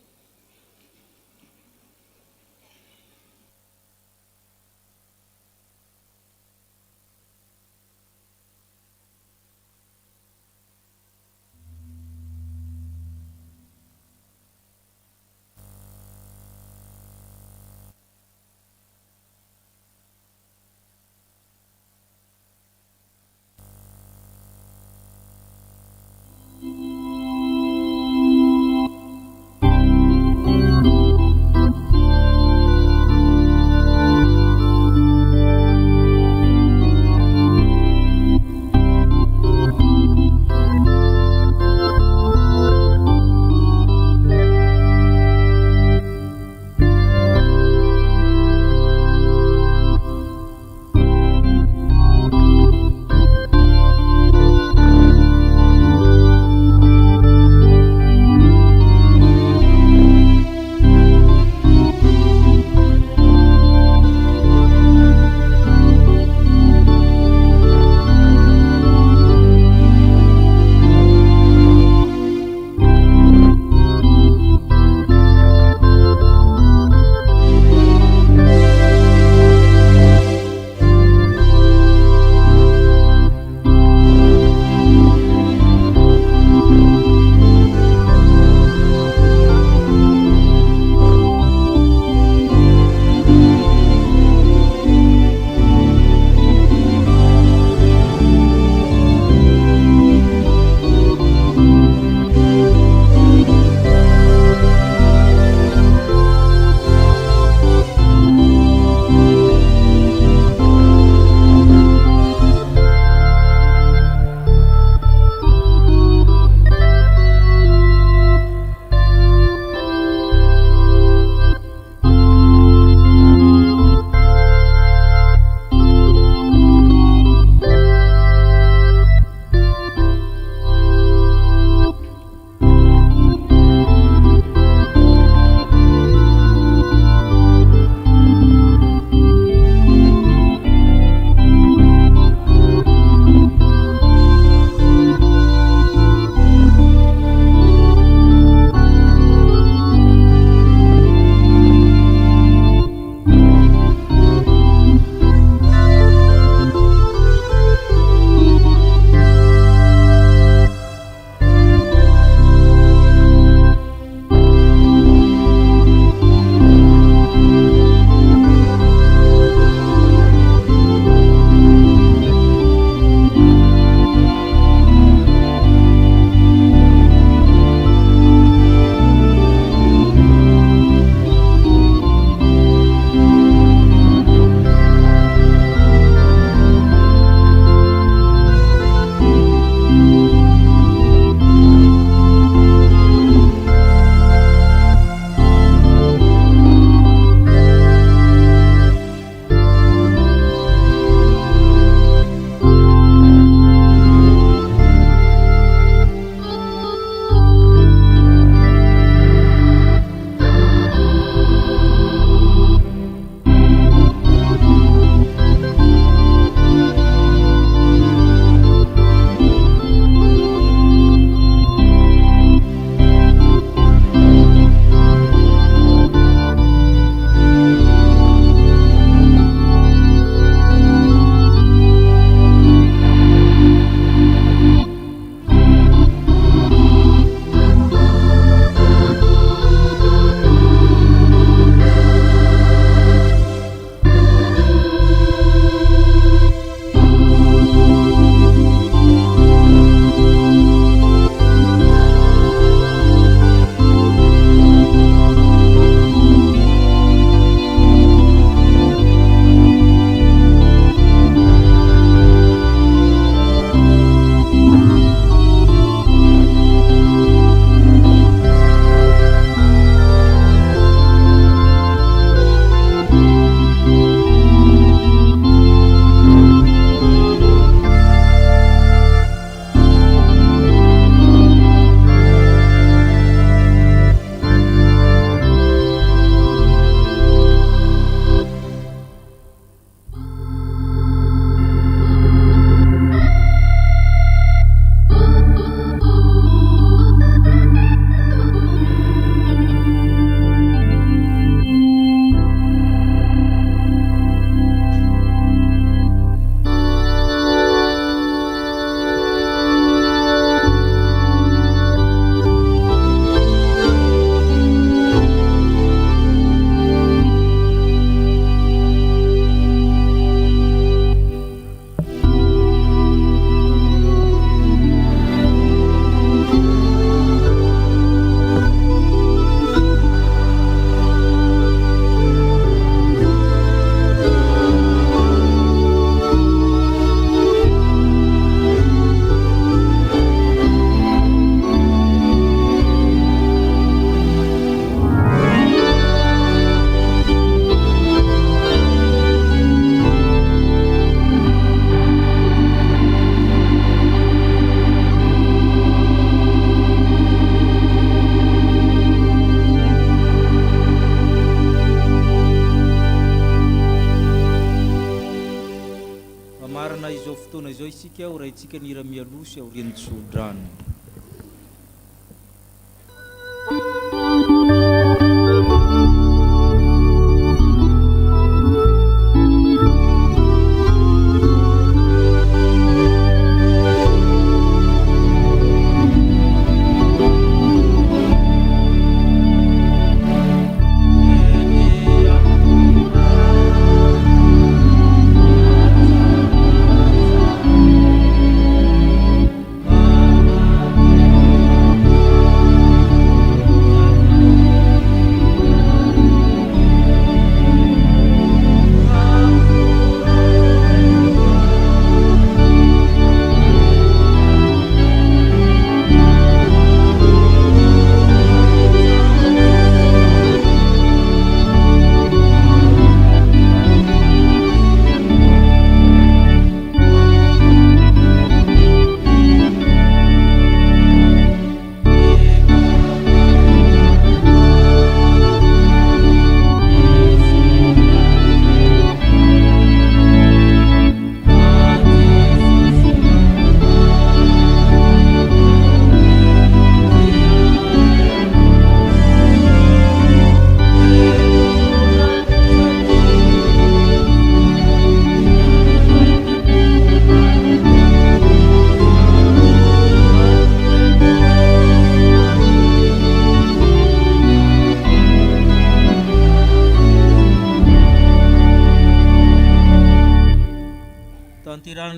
amin'izao fotoana izao isika ho raintsika ny hira mialosy aorian'ny tsodrany.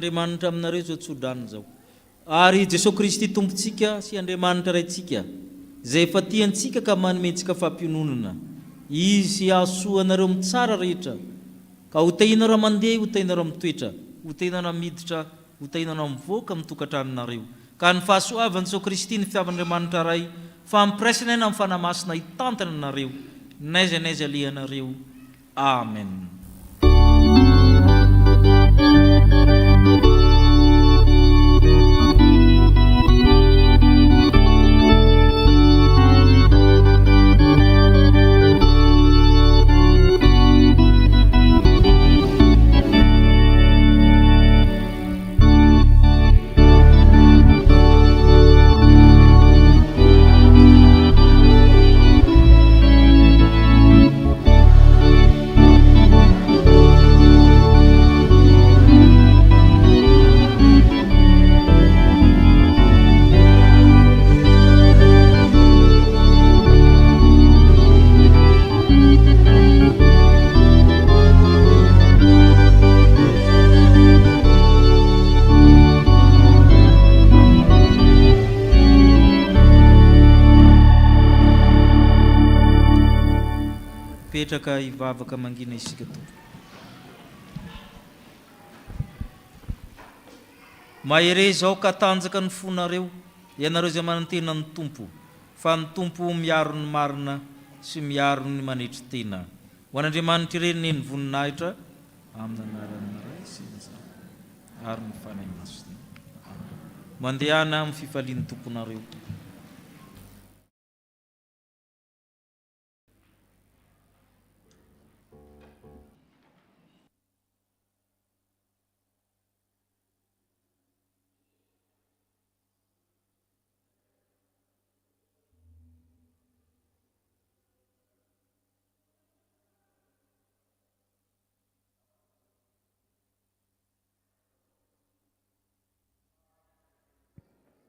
Andriamanitra aminareo zao tsodrany zao. Ary Jesosy Kristy tompontsika sy Andriamanitra raintsika zay efa tiantsika ka manomentsika fampiononana. Izy ahasoa anareo mitsara rehetra. Ka ho tehinareo mandeha, ho tehinareo mitoetra, ho tehinareo miditra, ho tehinareo mivoaka amin'ny tokantranonareo. Ka ny fahasoavan'i Jesosy Kristy ny fitiavan'Andriamanitra ray fampiraisana amin'ny fanamasina hitantana anareo n'aiza n'aiza alehanareo. Amen. Petraka ivavaka mangina isika tompo. Mahere zao ka tanjaka ny fonareo ianareo zay manantena ny tompo, fa ny tompo miaro ny marina sy miaro ny manetry tena. Ho an'Andriamanitra ireny ny voninahitra amin'ny anaran'ny Ray sy ny Zanaka ary ny fanahy masina. Mandehana amin'ny fifalian'ny tomponareo.